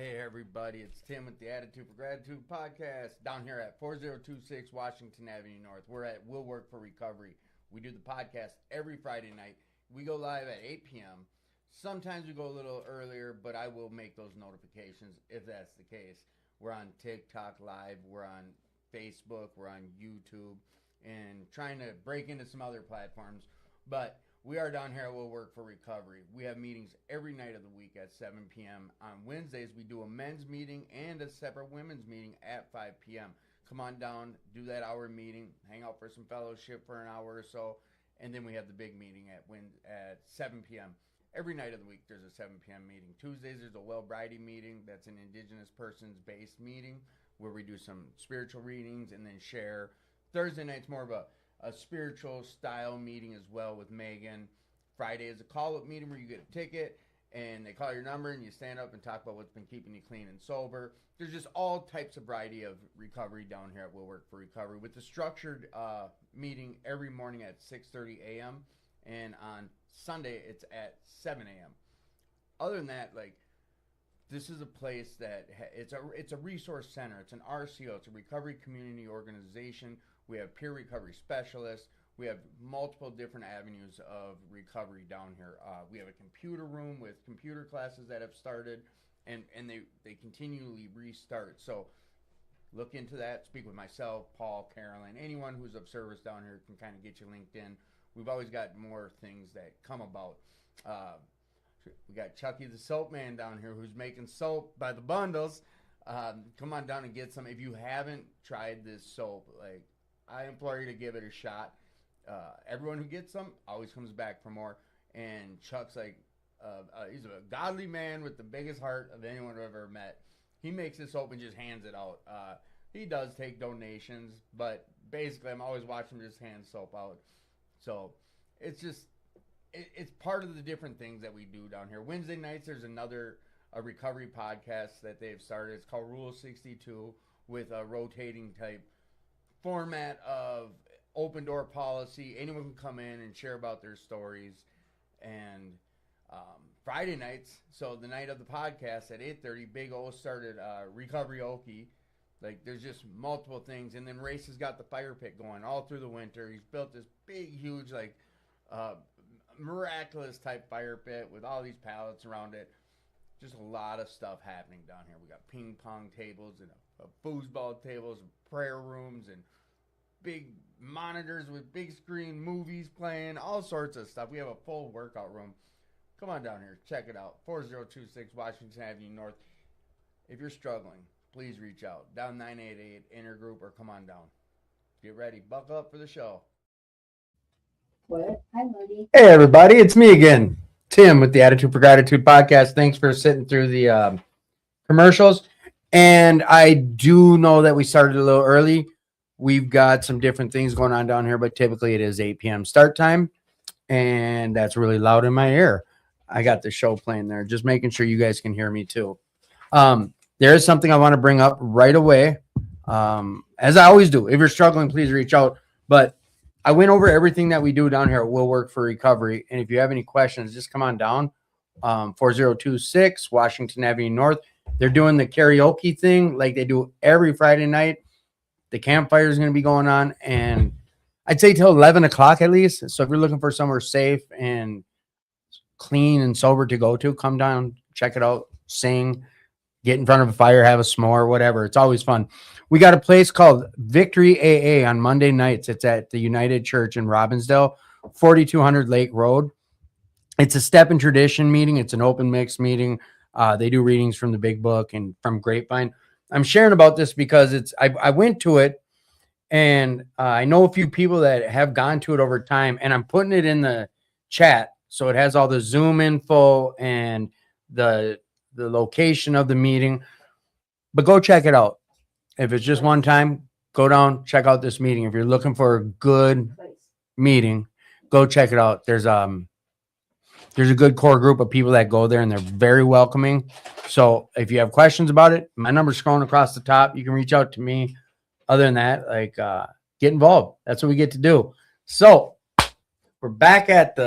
Hey everybody, it's Tim with the Attitude for Gratitude podcast down here at 4026 Washington Avenue North. We're at Will Work for Recovery. We do the podcast every Friday night. We go live at 8 p.m. Sometimes we go a little earlier, but I will make those notifications if that's the case. We're on TikTok Live, we're on Facebook, we're on YouTube, and trying to break into some other platforms. But we are down here at Will Work for Recovery. We have meetings every night of the week at 7 p.m. On Wednesdays, we do a men's meeting and a separate women's meeting at 5 p.m. Come on down, do that hour meeting, hang out for some fellowship for an hour or so, and then we have the big meeting at 7 p.m. Every night of the week, there's a 7 p.m. meeting. Tuesdays, there's a Well-Bridie meeting. That's an Indigenous persons-based meeting where we do some spiritual readings and then share. Thursday night's more of a spiritual style meeting as well with Megan. Friday is a call-up meeting where you get a ticket and they call your number and you stand up and talk about what's been keeping you clean and sober. There's just all types of variety of recovery down here at Will Work for Recovery with the structured meeting every morning at 6:30 a.m. and on Sunday it's at 7 a.m. Other than that, like, this is a place that it's a resource center. It's an RCO. It's a recovery community organization. We have peer recovery specialists. We have multiple different avenues of recovery down here. We have a computer room with computer classes that have started, and they continually restart. So look into that. Speak with myself, Paul, Carolyn, anyone who's of service down here can kind of get you linked in. We've always got more things that come about. We got Chucky the Soap Man down here who's making soap by the bundles. Come on down and get some. If you haven't tried this soap, like, I implore you to give it a shot. Everyone who gets some always comes back for more. And Chuck's like, he's a godly man with the biggest heart of anyone I've ever met. He makes this soap and just hands it out. He does take donations, but basically I'm always watching him just hand soap out. So it's just, it's part of the different things that we do down here. Wednesday nights, there's a recovery podcast that they've started. It's called Rule 62 with a rotating type format of open door policy. Anyone can come in and share about their stories. And Friday nights, so the night of the podcast at 8:30, Big O started Recovery Okie. Like, there's just multiple things. And then Race has got the fire pit going all through the winter. He's built this big, huge, like, miraculous type fire pit with all these pallets around it. Just a lot of stuff happening down here. We got ping pong tables and foosball tables and prayer rooms and big monitors with big screen movies playing, all sorts of stuff. We have a full workout room. Come on down here, check it out. 4026 Washington Avenue North. If you're struggling, please reach out. Down 988 Intergroup, or come on down. Get ready, buckle up for the show. What? Hi, Marty. Hey everybody, it's me again, Tim with the Attitude for Gratitude podcast. Thanks for sitting through the commercials. And I do know that we started a little early. We've got some different things going on down here, but typically it is 8 p.m. start time. And that's really loud in my ear. I got the show playing there, just making sure you guys can hear me too. There is something I want to bring up right away. As I always do. If you're struggling, please reach out. But I went over everything that we do down here at Will Work for Recovery. And if you have any questions, just come on down. 4026 Washington Avenue North. They're doing the karaoke thing like they do every Friday night. The campfire is going to be going on, and I'd say till 11 o'clock at least. So if you're looking for somewhere safe and clean and sober to go to, come down, check it out, sing, get in front of a fire, have a s'more, whatever. It's always fun. We got a place called Victory AA on Monday nights. It's at the United Church in Robbinsdale, 4200 Lake Road. It's a step and tradition meeting. It's an open mix meeting. They do readings from the Big Book and from Grapevine. I'm sharing about this because I went to it, and I know a few people that have gone to it over time, and I'm putting it in the chat. So it has all the Zoom info and the location of the meeting, but go check it out. If it's just one time, go down, check out this meeting. If you're looking for a good meeting, go check it out. There's a good core group of people that go there, and they're very welcoming. So if you have questions about it, my number's scrolling across the top. You can reach out to me. Other than that, like, get involved. That's what we get to do. So we're back at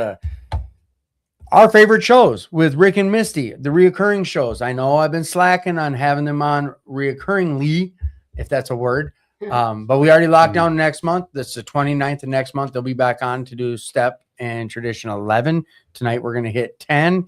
our favorite shows with Rick and Misty, the reoccurring shows. I know I've been slacking on having them on reoccurringly, if that's a word. But we already locked down next month. That's the 29th of next month. They'll be back on to do Step and Tradition 11. Tonight we're going to hit 10.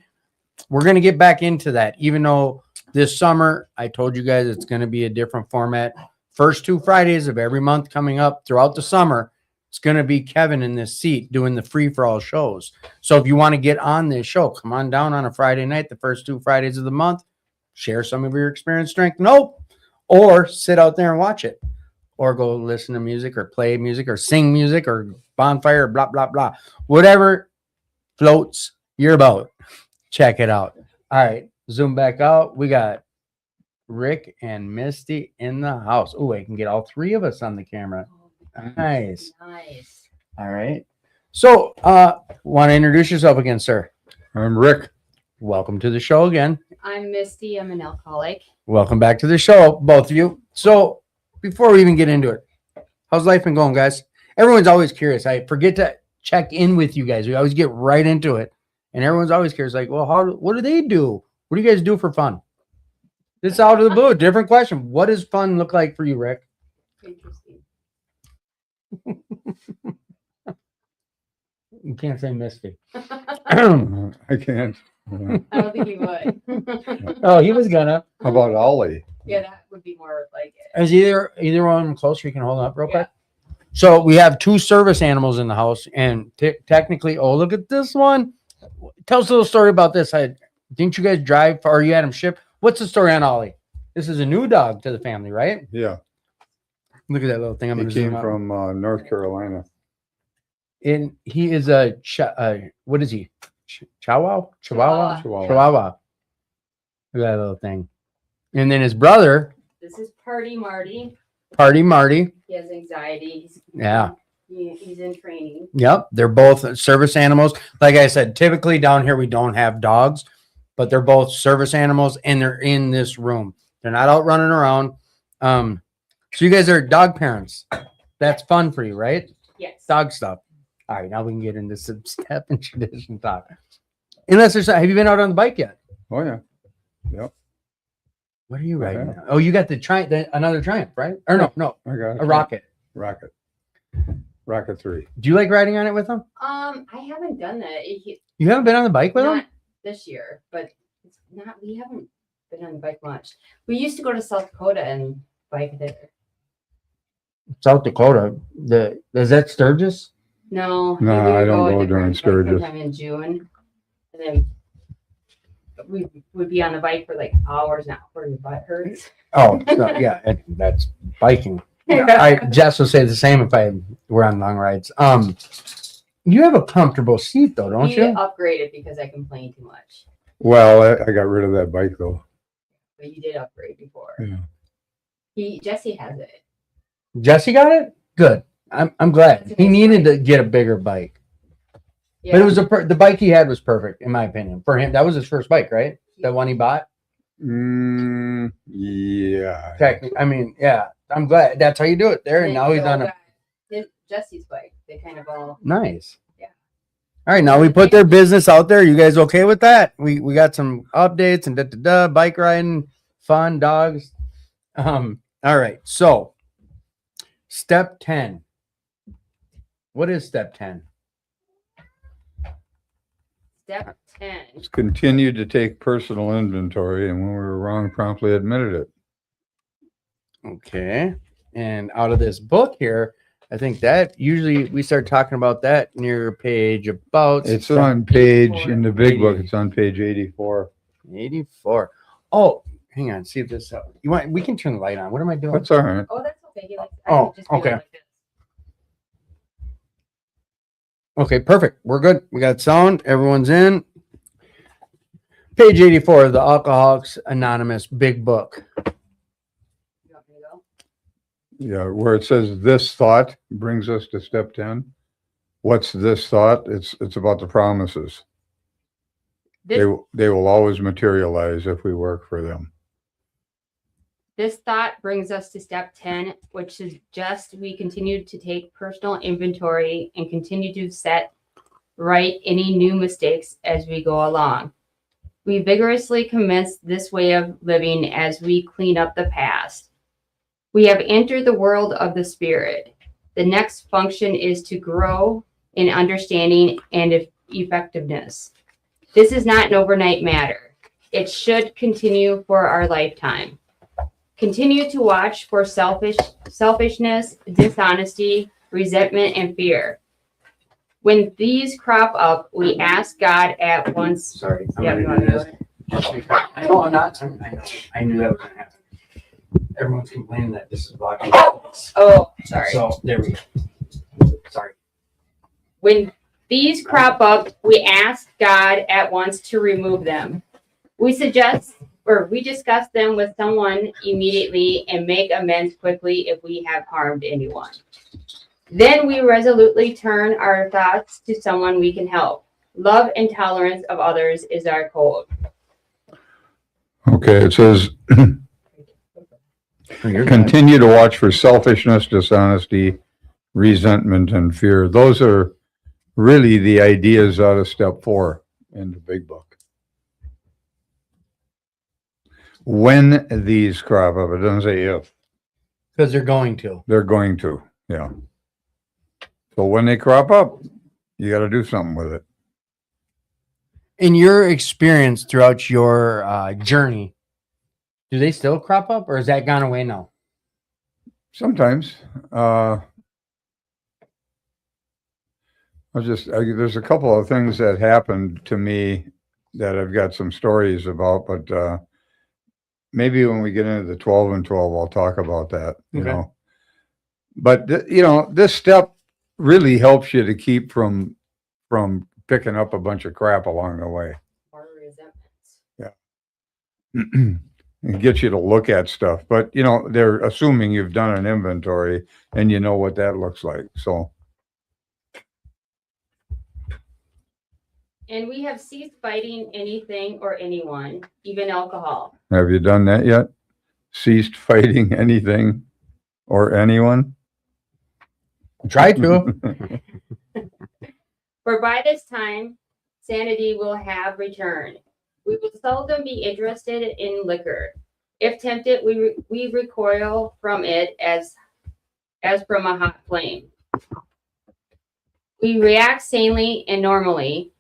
We're going to get back into that, even though this summer, I told you guys it's going to be a different format. First 2 Fridays of every month coming up throughout the summer, it's going to be Kevin in this seat doing the free-for-all shows. So if you want to get on this show, come on down on a Friday night, the first 2 Fridays of the month, share some of your experience, strength, or sit out there and watch it, or go listen to music or play music or sing music or bonfire, blah, blah, blah. Whatever floats your boat. Check it out. All right, zoom back out. We got Rick and Misty in the house. Oh, I can get all 3 of us on the camera. Nice. All right. So, want to introduce yourself again, sir? I'm Rick. Welcome to the show again. I'm Misty. I'm an alcoholic. Welcome back to the show, both of you. So, before we even get into it, how's life been going, guys? Everyone's always curious. I forget to check in with you guys. We always get right into it. And everyone's always curious, like, well, what do they do? What do you guys do for fun? This is out of the blue. Different question. What does fun look like for you, Rick? Interesting. You can't say Misty. I can't. I don't think he would. Oh, he was gonna. How about Ollie? Yeah, that would be more like it. Is either one closer? You can hold up real quick. So we have 2 service animals in the house, and technically, oh, look at this one. Tell us a little story about this. Didn't you guys drive, or you had him ship? What's the story on Ollie? This is a new dog to the family, right? Yeah. Look at that little thing. He came from North Carolina. And he is a what is he? Chihuahua. Look at that little thing. And then his brother. This is Party Marty. He has anxiety. He's in training. Yep. They're both service animals. Like I said, typically down here we don't have dogs, but they're both service animals and they're in this room. They're not out running around. So you guys are dog parents. That's fun for you, right? Yes. Dog stuff. All right, now we can get into some Step and Tradition talk. Unless have you been out on the bike yet? Oh yeah. Yep. What are you riding now? Oh, you got another Triumph, right? Or no, I got it. a Rocket. Rocket 3. Do you like riding on it with them? I haven't done that. You haven't been on the bike with them? Not this year, but it's not. We haven't been on the bike much. We used to go to South Dakota and bike there. South Dakota. Is that Sturgis? No, No, I don't go during Sturgis. Sometime in June, and then we would be on the bike for like hours now where your butt hurts. Oh, yeah, that's biking. Jess will say the same if I were on long rides. You have a comfortable seat though, don't you? Upgraded because I complained too much. Well, I got rid of that bike though. But you did upgrade before. Yeah. Jesse has it. Jesse got it? Good. I'm glad. He needed to get a bigger bike. Yeah. But it was the bike he had was perfect, in my opinion. For him, that was his first bike, right? The one he bought? Yeah. I mean, yeah. I'm glad. That's how you do it there. And now he's on Jesse's bike. They kind of all... Nice. Yeah. All right, now we put their business out there. You guys okay with that? We got some updates and bike riding, fun, dogs. All right, so Step 10. What is Step 10? Step 10. It's continued to take personal inventory, and when we were wrong, promptly admitted it. Okay. And out of this book here, I think that usually we start talking about that near page about. It's on page 84. In the big book. It's on page 84. 84. Oh, hang on. See if this. You want? We can turn the light on. What am I doing? That's all right. Oh, that's okay. Okay. Okay, perfect. We're good. We got sound. Everyone's in. Page 84 of the Alcoholics Anonymous Big Book. You want me to go? Yeah, where it says this thought brings us to Step 10. What's this thought? It's about the promises. They will always materialize if we work for them. This thought brings us to Step 10, which is we continue to take personal inventory and continue to set right any new mistakes as we go along. We vigorously commence this way of living as we clean up the past. We have entered the world of the Spirit. The next function is to grow in understanding and effectiveness. This is not an overnight matter. It should continue for our lifetime. Continue to watch for selfishness, dishonesty, resentment, and fear. When these crop up, we ask God at once. Sorry, I'm Yeah, gonna you wanna do do this. it? Just because- I know I'm not. I know. I knew that was gonna happen. Everyone's complaining that this is blocking. Oh, sorry. So there we go. Sorry. When these crop up, we ask God at once to remove them. We discuss them with someone immediately and make amends quickly if we have harmed anyone. Then we resolutely turn our thoughts to someone we can help. Love and tolerance of others is our code. Okay, it says, continue to watch for selfishness, dishonesty, resentment, and fear. Those are really the ideas out of step 4 in the big book. When these crop up, it doesn't say if. Because they're going to. They're going to, yeah. So when they crop up, you got to do something with it. In your experience throughout your journey, do they still crop up, or has that gone away now? Sometimes. There's a couple of things that happened to me that I've got some stories about, but maybe when we get into the 12 and 12, I'll talk about that, you Okay. know. But, this step really helps you to keep from picking up a bunch of crap along the way. Or resentments. It gets you to look at stuff, but they're assuming you've done an inventory and you know what that looks like. So And we have ceased fighting anything or anyone, even alcohol. have you done that yet? Ceased fighting anything or anyone? Try to. For by this time, sanity will have returned. We will seldom be interested in liquor. If tempted, we recoil from it as from a hot flame. We react sanely and normally,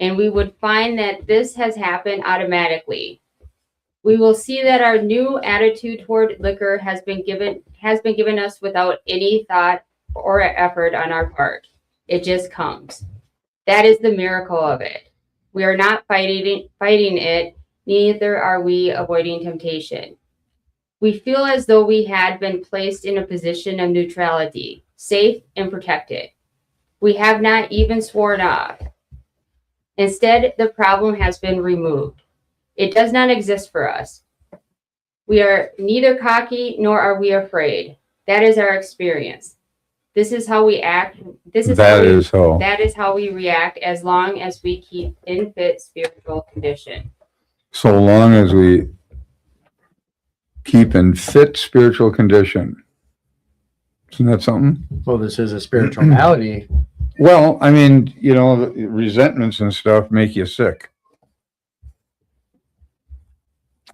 and we would find that this has happened automatically. We will see that our new attitude toward liquor has been given us without any thought or effort on our part. It just comes. That is the miracle of it. We are not fighting it, neither are we avoiding temptation. We feel as though we had been placed in a position of neutrality, safe and protected. We have not even sworn off. Instead, the problem has been removed. It does not exist for us. We are neither cocky nor are we afraid. That is our experience. This is how we act. That is how we react as long as we keep in fit spiritual condition. So long as we keep in fit spiritual condition. Isn't that something? Well, this is a spiritual malady. Well, I mean, resentments and stuff make you sick.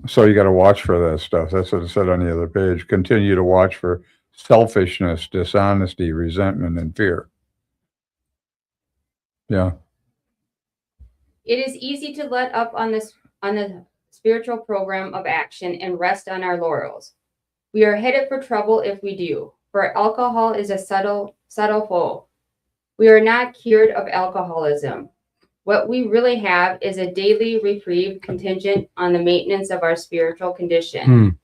So you got to watch for that stuff. That's what it said on the other page. Continue to watch for selfishness, dishonesty, resentment, and fear. Yeah. It is easy to let up on the spiritual program of action and rest on our laurels. We are headed for trouble if we do, for alcohol is a subtle foe. We are not cured of alcoholism. What we really have is a daily reprieve contingent on the maintenance of our spiritual condition.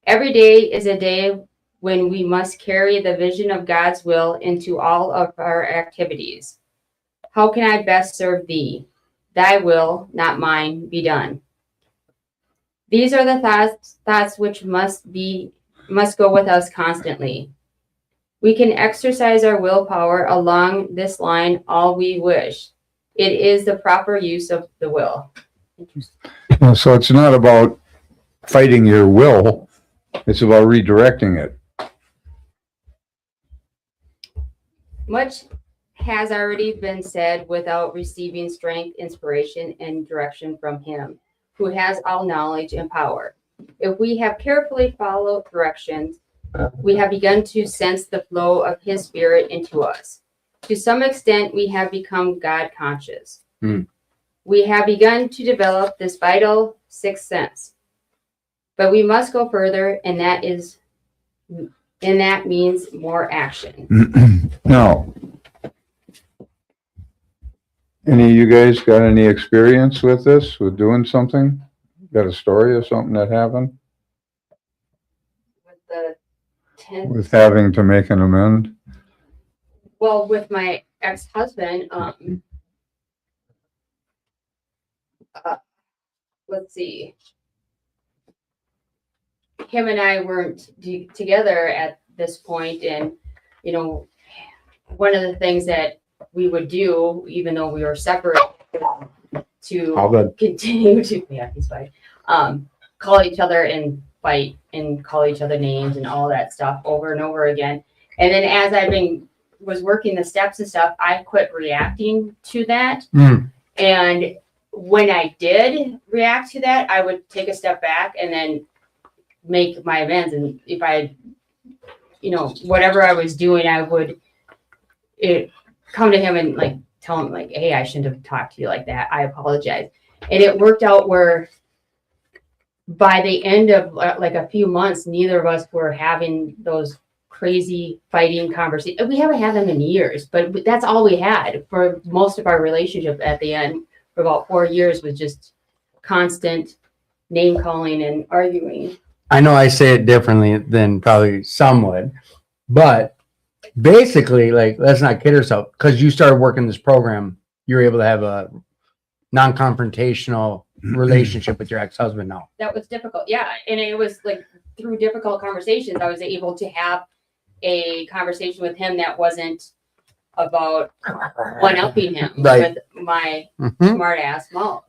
Every day is a day when we must carry the vision of God's will into all of our activities. How can I best serve thee? Thy will, not mine, be done. These are the thoughts which must go with us constantly. We can exercise our willpower along this line all we wish. It is the proper use of the will. So it's not about fighting your will. It's about redirecting it. Much has already been said without receiving strength, inspiration, and direction from him, who has all knowledge and power. If we have carefully followed directions, we have begun to sense the flow of his spirit into us. To some extent, we have become God conscious. We have begun to develop this vital sixth sense. But we must go further, and that means more action. Now, any of you guys got any experience with this, with doing something? Got a story of something that happened? With the 10, With having to make an amend? well, with my ex-husband, let's see. Him and I weren't together at this point, and you know, one of the things that we would do, even though we were separate, to continue to he's fine, call each other and fight and call each other names and all that stuff over and over again. And then as was working the steps and stuff, I quit reacting to that. And when I did react to that, I would take a step back and then make my amends. And if I, whatever I was doing, I would come to him and like tell him like, hey, I shouldn't have talked to you like that. I apologize. And it worked out where by the end of like a few months, neither of us were having those crazy fighting conversations. We haven't had them in years, but that's all we had for most of our relationship at the end for about 4 years, was just constant name calling and arguing. I know I say it differently than probably some would, but basically, like, let's not kid ourselves, because you started working this program, you're able to have a non-confrontational relationship with your ex-husband now. That was difficult. Yeah. And it was like through difficult conversations, I was able to have a conversation with him that wasn't about one-upping him with my smart ass mouth.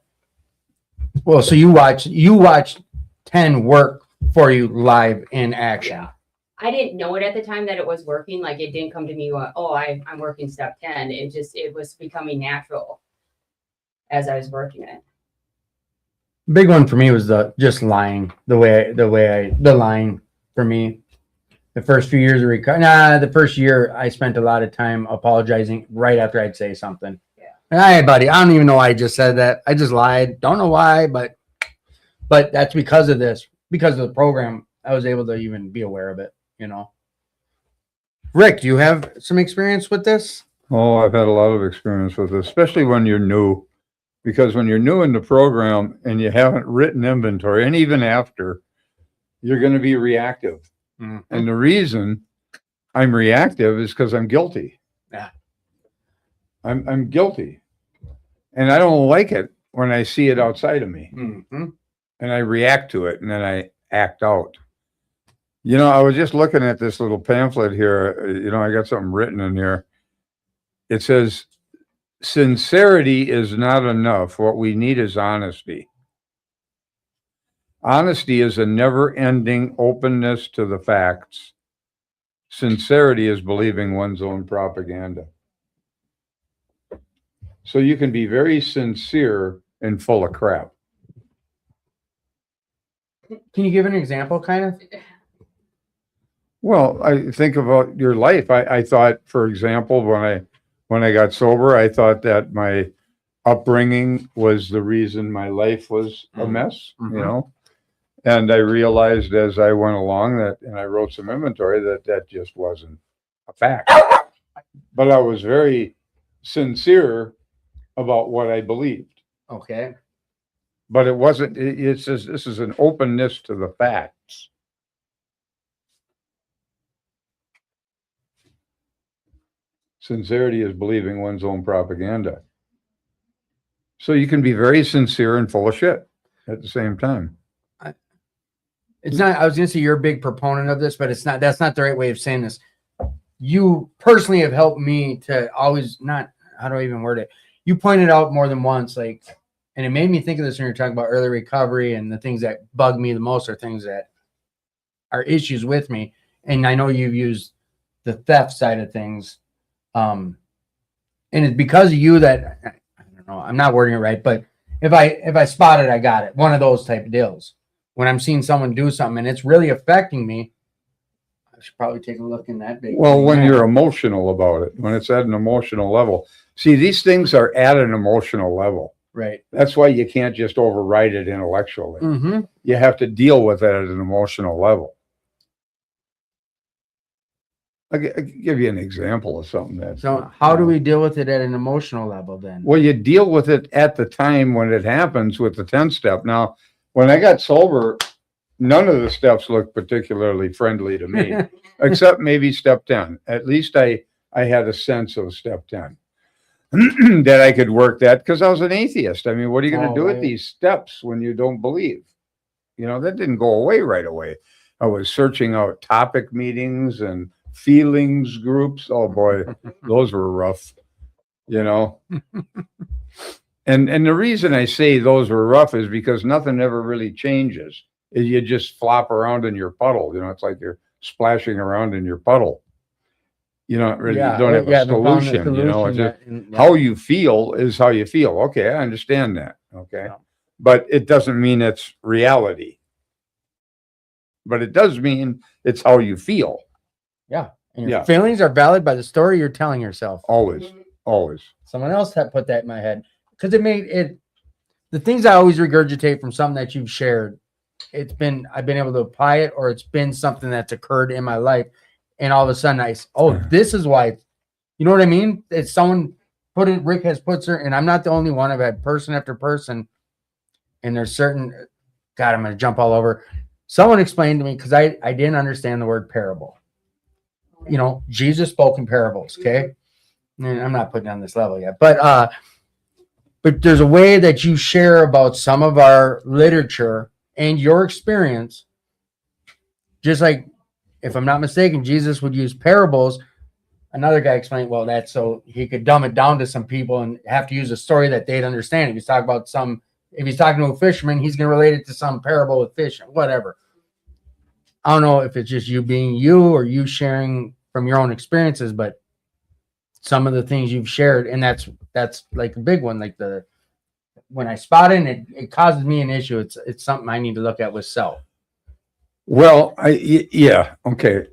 Well, so you watched 10 work for you live in action. Yeah. I didn't know it at the time that it was working. Like, it didn't come to me, I'm working step 10. It was becoming natural as I was working it. Big one for me was the lying. The lying for me. The first few years of recovery. The first year I spent a lot of time apologizing right after I'd say something. Yeah. And hey, buddy, I don't even know why I just said that. I just lied. Don't know why, but that's because of this. Because of the program, I was able to even be aware of it, Rick, do you have some experience with this? Oh, I've had a lot of experience with this, especially when you're new. Because when you're new in the program and you haven't written inventory, and even after, you're going to be reactive. And the reason I'm reactive is because I'm guilty. Yeah. I'm guilty. And I don't like it when I see it outside of me. And I react to it, and then I act out. I was just looking at this little pamphlet here. I got something written in here. It says, sincerity is not enough. What we need is honesty. Honesty is a never-ending openness to the facts. Sincerity is believing one's own propaganda. So you can be very sincere and full of crap. Can you give an example, kind of? Well, I think about your life. I thought, for example, when I got sober, I thought that my upbringing was the reason my life was a mess, And I realized as I went along and I wrote some inventory, that just wasn't a fact. But I was very sincere about what I believed. Okay. But it wasn't, it's just, this is an openness to the facts. Sincerity is believing one's own propaganda. So you can be very sincere and full of shit at the same time. It's not, I was going to say you're a big proponent of this, but that's not the right way of saying this. You personally have helped me to always how do I even word it? You pointed out more than once, and it made me think of this when you're talking about early recovery, and the things that bug me the most are things that are issues with me. And I know you've used the theft side of things. And it's because of you that I don't know. I'm not wording it right, but if I spot it, I got it. One of those type of deals. When I'm seeing someone do something and it's really affecting me, I should probably take a look in that big. Well, when you're emotional about it, when it's at an emotional level. See, these things are at an emotional level. right. That's why you can't just override it intellectually. Mm-hmm. You have to deal with it at an emotional level. I'll give you an example of something that. So how do we deal with it at an emotional level then? Well, you deal with it at the time when it happens with the 10 step. Now, when I got sober, none of the steps looked particularly friendly to me, except maybe step 10. At least I had a sense of step 10 that I could work that because I was an atheist. I mean, what are you going to do with these steps when you don't believe? You know, that didn't go away right away. I was searching out topic meetings and feelings groups. Oh boy, those were rough, you know. And the reason I say those were rough is because nothing ever really changes. You just flop around in your puddle. You know, it's like you're splashing around in your puddle. You don't really you don't have a solution. You know, it's just, how you feel is how you feel. Okay, I understand that. Okay, but it doesn't mean it's reality. But it does mean it's how you feel. Yeah. And your feelings are valid by the story you're telling yourself. Always. Always. Someone else had put that in my head. Because it made it the things I always regurgitate from something that you've shared. I've been able to apply it, or it's been something that's occurred in my life. And all of a sudden this is why, you know what I mean? It's someone put it, Rick has put certain, and I'm not the only one. I've had person after person, and there's certain, God, I'm going to jump all over. Someone explained to me, because I didn't understand the word parable. You know, Jesus spoke in parables, okay? And I'm not putting on this level yet, but there's a way that you share about some of our literature and your experience. Just like, if I'm not mistaken, Jesus would use parables. Another guy explained, well, that's so he could dumb it down to some people and have to use a story that they'd understand. If he's talking to a fisherman, he's going to relate it to some parable with fish, whatever. I don't know if it's just you being you or you sharing from your own experiences, but some of the things you've shared, and that's like a big one. Like when I spot it, it causes me an issue. It's something I need to look at with self. Well, yeah, okay.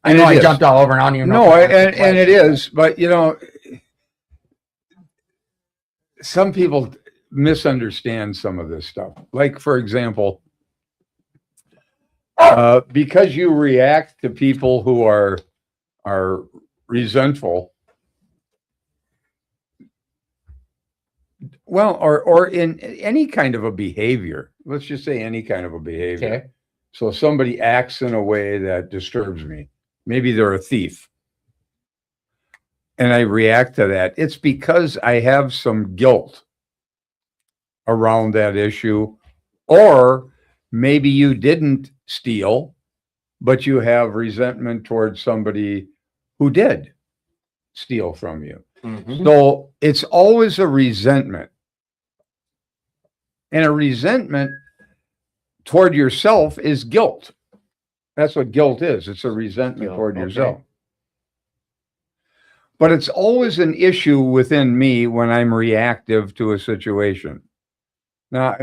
I know I jumped all over and I don't even know. No, and it is, but you know, some people misunderstand some of this stuff. Like, for example, because you react to people who are resentful, well, or in any kind of a behavior. Let's just say any kind of a behavior. Okay. So somebody acts in a way that disturbs me. Maybe they're a thief. And I react to that. It's because I have some guilt around that issue. Or maybe you didn't steal, but you have resentment towards somebody who did steal from you. Mm-hmm. So it's always a resentment. And a resentment toward yourself is guilt. That's what guilt is. It's a resentment toward yourself. But it's always an issue within me when I'm reactive to a situation. Now,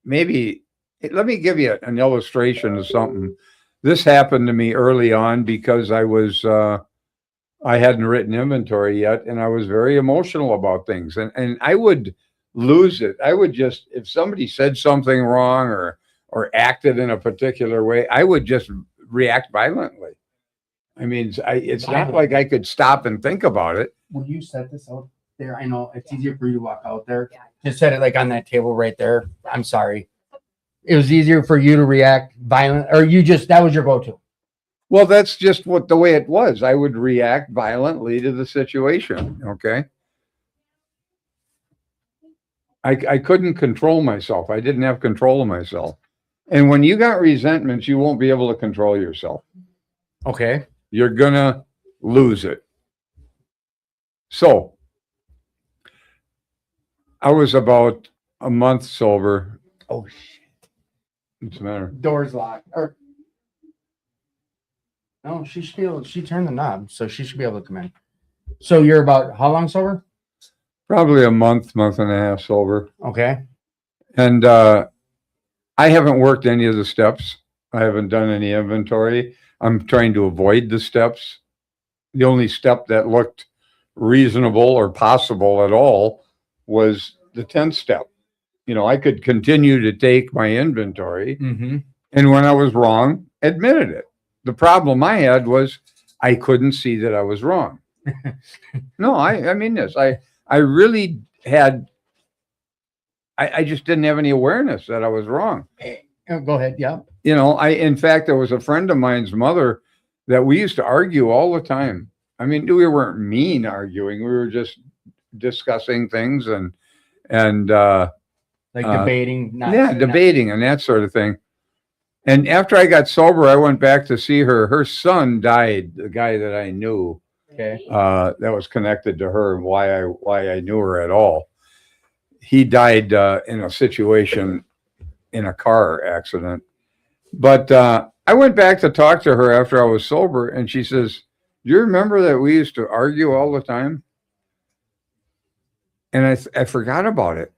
maybe, let me give you an illustration of something. This happened to me early on because I hadn't written inventory yet, and I was very emotional about things. And I would lose it. I would just, if somebody said something wrong or acted in a particular way, I would just react violently. I mean, it's not like I could stop and think about it. Will you set this out there? I know it's easier for you to walk out there. Just set it like on that table right there. I'm sorry. It was easier for you to react violent, or that was your go-to? Well, that's just the way it was. I would react violently to the situation. Okay. I couldn't control myself. I didn't have control of myself. And when you got resentments, you won't be able to control yourself. Okay. You're going to lose it. So I was about a month sober. Oh, shit. What's the matter? Door's locked. No, she turned the knob, so she should be able to come in. So you're about how long sober? Probably a month and a half sober. Okay. And I haven't worked any of the steps. I haven't done any inventory. I'm trying to avoid the steps. The only step that looked reasonable or possible at all was the 10th step. I could continue to take my inventory, Mm-hmm. and when I was wrong, admitted it. The problem I had was I couldn't see that I was wrong. No, I mean this. I really had, I just didn't have any awareness that I was wrong. Go ahead. Yeah. In fact, there was a friend of mine's mother that we used to argue all the time. I mean, we weren't mean arguing. We were just discussing things and debating. Debating and that sort of thing. And after I got sober, I went back to see her. Her son died, the guy that I knew. Okay. That was connected to her and why I knew her at all. He died in a situation in a car accident. But I went back to talk to her after I was sober, and she says, "Do you remember that we used to argue all the time?" And I forgot about it.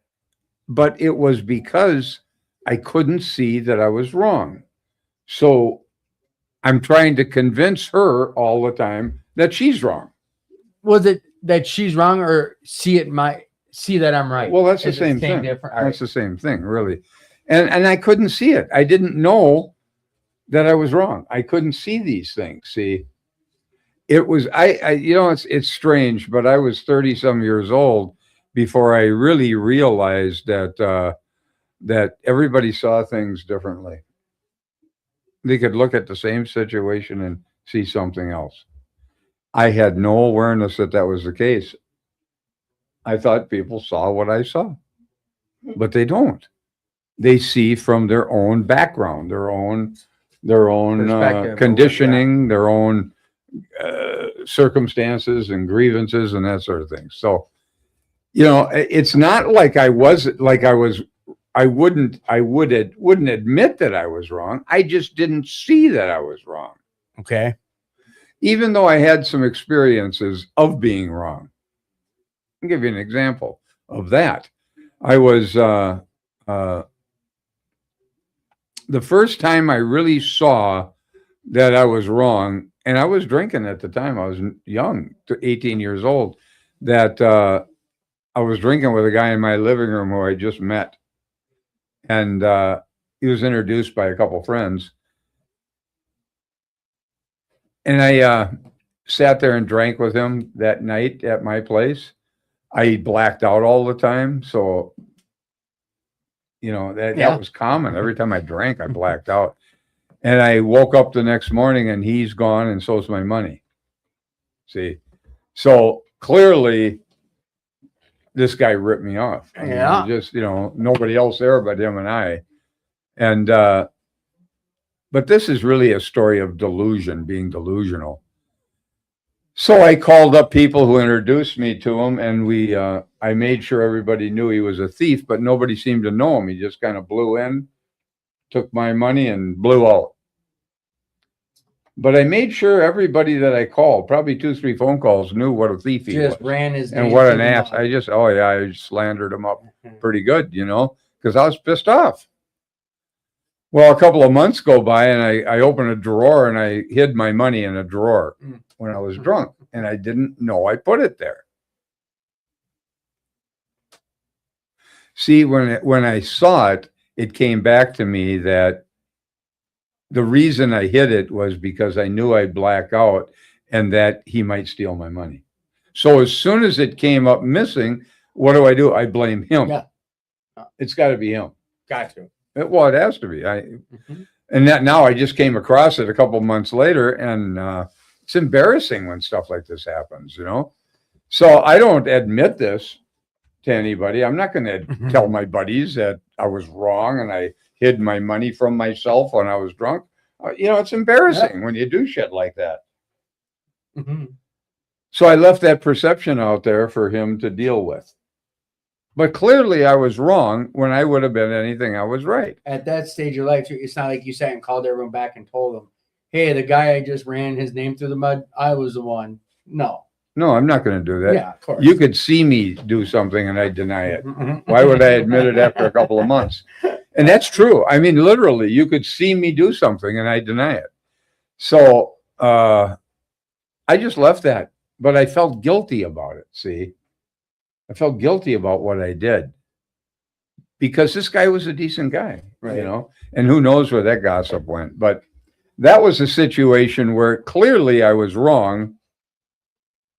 But it was because I couldn't see that I was wrong. So I'm trying to convince her all the time that she's wrong. Was it that she's wrong, or see that I'm right? Well, that's the same thing. That's the same thing, really. And I couldn't see it. I didn't know that I was wrong. I couldn't see these things. See, it was, it's strange, but I was 30 some years old before I really realized that everybody saw things differently. They could look at the same situation and see something else. I had no awareness that was the case. I thought people saw what I saw, but they don't. They see from their own background, their own conditioning, their own circumstances and grievances and that sort of thing. So, it's not like I wouldn't admit that I was wrong. I just didn't see that I was wrong. Okay. Even though I had some experiences of being wrong. I'll give you an example of that. I was, the first time I really saw that I was wrong, and I was drinking at the time, I was young, 18 years old, that I was drinking with a guy in my living room who I just met. And he was introduced by a couple friends. And I sat there and drank with him that night at my place. I blacked out all the time. So, that was common. Every time I drank, I blacked out. And I woke up the next morning and he's gone, and so's my money. See? So clearly, this guy ripped me off. I mean, just, nobody else there but him and I. And, but this is really a story of delusion, being delusional. So I called up people who introduced me to him, and I made sure everybody knew he was a thief, but nobody seemed to know him. He just kind of blew in, took my money, and blew out. But I made sure everybody that I called, probably 2-3 phone calls, knew what a thief he was. Just ran his name. And what an ass. I slandered him up pretty good, because I was pissed off. Well, a couple of months go by, and I opened a drawer, and I hid my money in a drawer when I was drunk, and I didn't know I put it there. See, when I saw it, it came back to me that the reason I hid it was because I knew I'd black out and that he might steal my money. So as soon as it came up missing, what do? I blame him. Yeah. It's got to be him. Got to. Well, it has to be. And that now I just came across it a couple months later, and it's embarrassing when stuff like this happens, So I don't admit this to anybody. I'm not going to tell my buddies that I was wrong and I hid my money from myself when I was drunk. It's embarrassing when you do shit like that. So I left that perception out there for him to deal with. But clearly I was wrong when I would have been anything I was right. At that stage of your life, it's not like you sat and called everyone back and told them, hey, the guy I just ran his name through the mud, I was the one. No. No, I'm not going to do that. Yeah, of course. You could see me do something and I deny it. Mm-hmm. Why would I admit it after a couple of months? And that's true. I mean, literally, you could see me do something and I deny it. So I just left that, but I felt guilty about it. See, I felt guilty about what I did because this guy was a decent guy, Right. you know, and who knows where that gossip went. But that was a situation where clearly I was wrong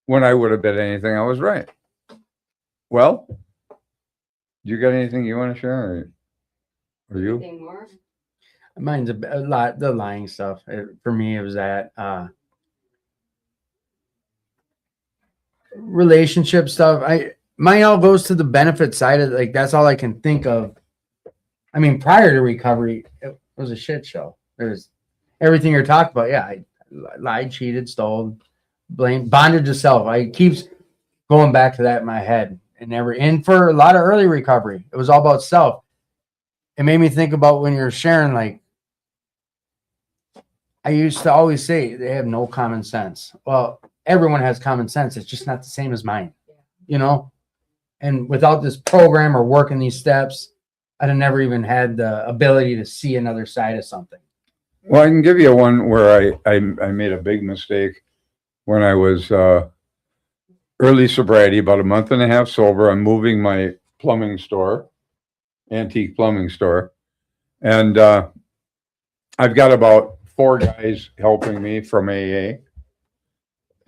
when I would have bet anything I was right. Well, you got anything you want to share? Or you? Anything more? Mine's a lot. The lying stuff for me, it was that relationship stuff. Mine all goes to the benefit side of, like, that's all I can think of. I mean, prior to recovery, it was a shit show. There's everything you're talking about. Yeah, I lied, cheated, stole, blamed, bonded to self. I keeps going back to that in my head, and for a lot of early recovery, it was all about self. It made me think about when you're sharing, like, I used to always say they have no common sense. Well, everyone has common sense. It's just not the same as mine, you know? And without this program or working these steps, I'd have never even had the ability to see another side of something. Well, I can give you one where I made a big mistake when I was early sobriety, about a month and a half sober. I'm moving my plumbing store, antique plumbing store. And I've got about 4 guys helping me from AA.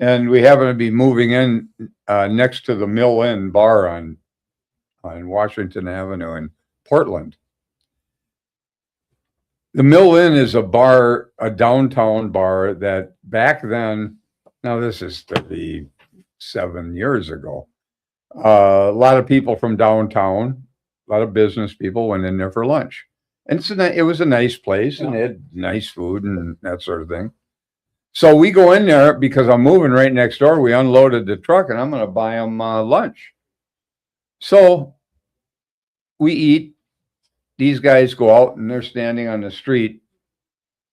And we happen to be moving in next to the Mill Inn bar on Washington Avenue in Portland. The Mill Inn is a bar, a downtown bar that back then, now this is 37 years ago, a lot of people from downtown, a lot of business people went in there for lunch. And it was a nice place and they had nice food and that sort of thing. So we go in there because I'm moving right next door. We unloaded the truck and I'm going to buy them lunch. So we eat. These guys go out and they're standing on the street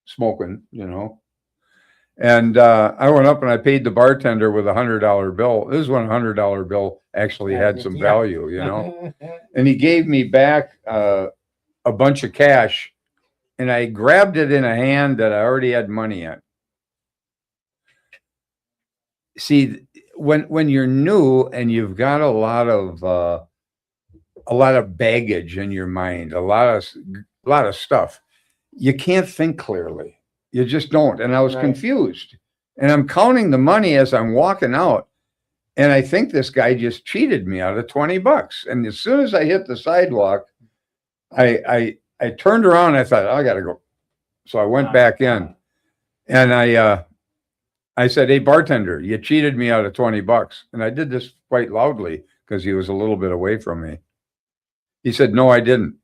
smoking, you know. And I went up and I paid the bartender with $100 bill. This is when a $100 bill actually had some value, you know. And he gave me back a bunch of cash, and I grabbed it in a hand that I already had money in. See, when you're new and you've got a lot of baggage in your mind, a lot of stuff, you can't think clearly. You just don't. And I was confused. And I'm counting the money as I'm walking out. And I think this guy just cheated me out of $20. And as soon as I hit the sidewalk, I turned around and I thought, I gotta go. So I went back in and I said, hey, bartender, you cheated me out of $20. And I did this quite loudly because he was a little bit away from me. He said, no, I didn't.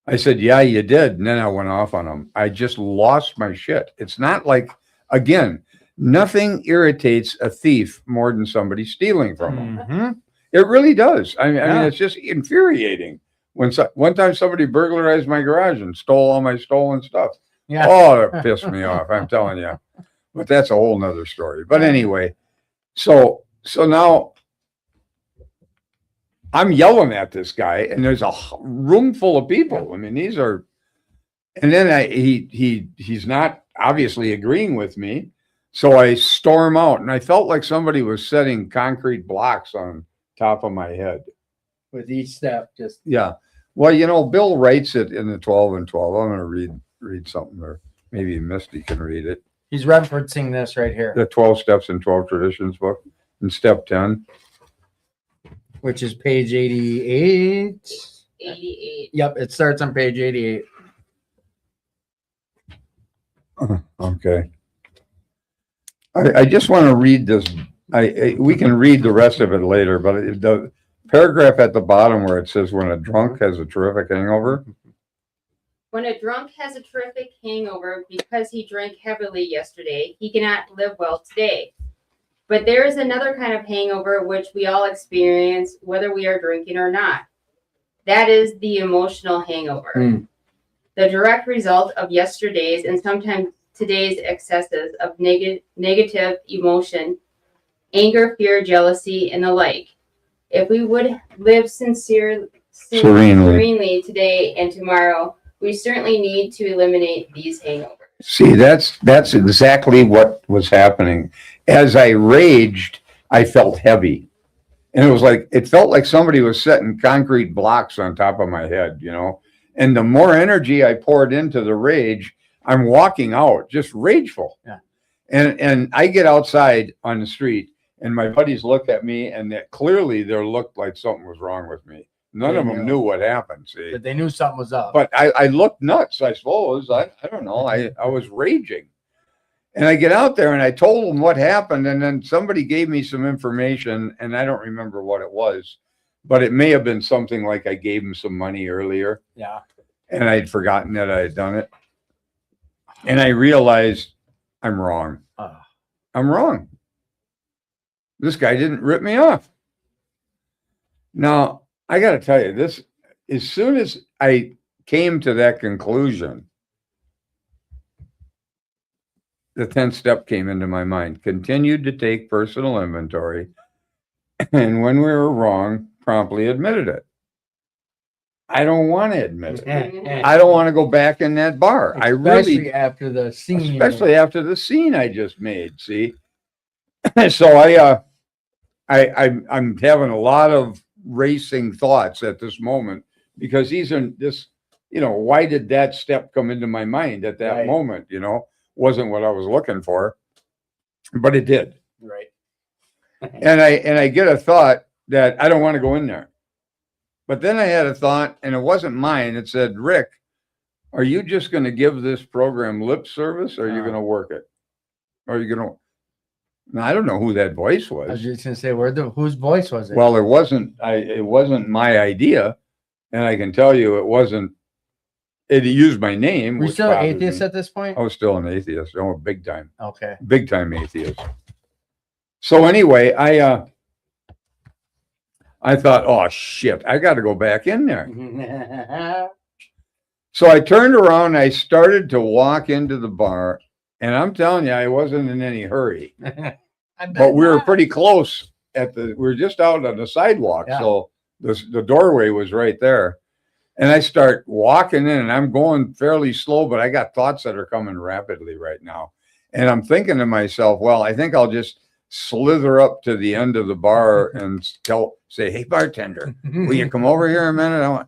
I said, yeah, you did. And then I went off on him. I just lost my shit. It's not like, again, nothing irritates a thief more than somebody stealing from him. Mm-hmm. It really does. I mean, it's just infuriating. One time somebody burglarized my garage and stole all my stolen stuff. Yeah. Oh, that pissed me off. I'm telling you. But that's a whole nother story. But anyway, so now I'm yelling at this guy, and there's a room full of people. I mean, these are, and then he's not obviously agreeing with me. So I storm out, and I felt like somebody was setting concrete blocks on top of my head. With each step, just. Yeah. Well, you know, Bill writes it in the 12 and 12. I'm going to read something, or maybe Misty can read it. He's referencing this right here. The 12 Steps and 12 Traditions book in step 10. Which is page 88. 88. Yep, it starts on page 88. Okay. I just want to read this. We can read the rest of it later, but the paragraph at the bottom where it says, when a drunk has a terrific hangover. When a drunk has a terrific hangover because he drank heavily yesterday, he cannot live well today. But there is another kind of hangover which we all experience, whether we are drinking or not. That is the emotional hangover. The direct result of yesterday's and sometimes today's excesses of negative emotion anger, fear, jealousy, and the like. If we would live serenely today and tomorrow, we certainly need to eliminate these hangovers. See, that's exactly what was happening. As I raged, I felt heavy. And it felt like somebody was setting concrete blocks on top of my head, you know. And the more energy I poured into the rage, I'm walking out just rageful. Yeah. And I get outside on the street and my buddies look at me and clearly there looked like something was wrong with me. None of them knew what happened, see. But they knew something was up. But I looked nuts, I suppose. I don't know. I was raging. And I get out there and I told them what happened. And then somebody gave me some information and I don't remember what it was, but it may have been something like I gave him some money earlier. Yeah. And I'd forgotten that I had done it. And I realized I'm wrong. I'm wrong. This guy didn't rip me off. Now, I got to tell you this, as soon as I came to that conclusion, the 10th step came into my mind. Continued to take personal inventory, and when we were wrong, promptly admitted it. I don't want to admit it. I don't want to go back in that bar. Especially after the scene. Especially after the scene I just made. See, so I'm having a lot of racing thoughts at this moment because these are this. You know, why did that step come into my mind at that moment? You know. Wasn't what I was looking for, but it did. Right. And I get a thought that I don't want to go in there. But then I had a thought, and it wasn't mine. It said, Rick, are you just going to give this program lip service, or are you going to work it? Or are you going to? Now, I don't know who that voice was. I was just going to say, whose voice was it? Well, it wasn't my idea, and I can tell you it wasn't. It used my name. Were you still an atheist at this point? I was still an atheist. Oh, big time. Okay. Big time atheist. So anyway, I thought, oh shit, I got to go back in there. So I turned around, I started to walk into the bar, and I'm telling you, I wasn't in any hurry. But we were pretty close we were just out on the sidewalk. Yeah. So the doorway was right there. And I start walking in and I'm going fairly slow, but I got thoughts that are coming rapidly right now. And I'm thinking to myself, well, I think I'll just slither up to the end of the bar and say, hey, bartender, will you come over here a minute?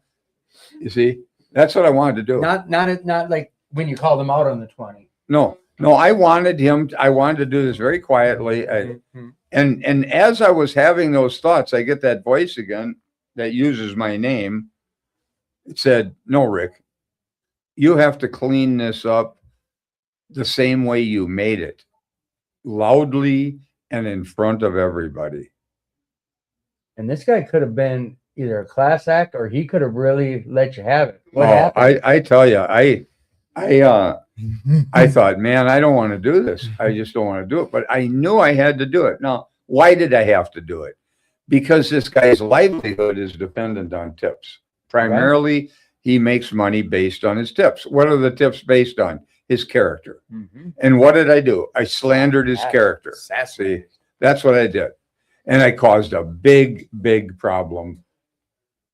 You see, that's what I wanted to do. Not like when you called him out on the 20. No, I wanted to do this very quietly. And as I was having those thoughts, I get that voice again that uses my name. It said, no, Rick, you have to clean this up the same way you made it, loudly and in front of everybody. And this guy could have been either a class act or he could have really let you have it. What happened? I tell you, I thought, man, I don't want to do this. I just don't want to do it. But I knew I had to do it. Now, why did I have to do it? Because this guy's livelihood is dependent on tips. Primarily, he makes money based on his tips. What are the tips based on? His character. Mm-hmm. And what did I do? I slandered his character. See, that's what I did. And I caused a big, big problem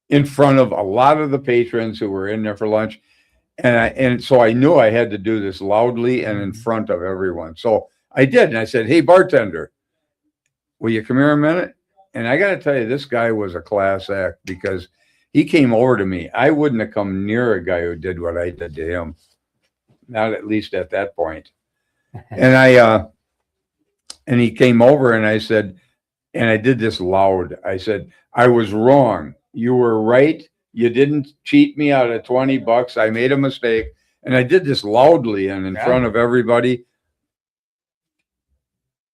in front of a lot of the patrons who were in there for lunch. And so I knew I had to do this loudly and in front of everyone. So I did. And I said, hey, bartender, will you come here a minute? And I got to tell you, this guy was a class act because he came over to me. I wouldn't have come near a guy who did what I did to him. Not at least at that point. And and he came over and I said, and I did this loud. I said, I was wrong. You were right. You didn't cheat me out of $20. I made a mistake. And I did this loudly and in front of everybody.